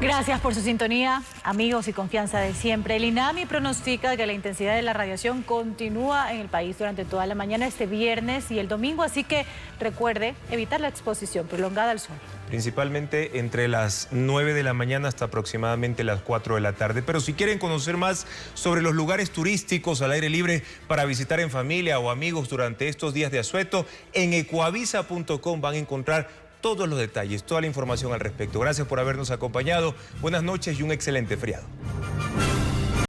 Gracias por su sintonía, amigos y confianza de siempre. El INAMI pronostica que la intensidad de la radiación continúa en el país durante toda la mañana este viernes y el domingo, así que recuerde evitar la exposición prolongada al sol. Principalmente entre las 9 de la mañana hasta aproximadamente las 4 de la tarde. Pero si quieren conocer más sobre los lugares turísticos al aire libre para visitar en familia o amigos durante estos días de asueto, en ecuavisa.com van a encontrar todos los detalles, toda la información al respecto. Gracias por habernos acompañado. Buenas noches y un excelente feriado.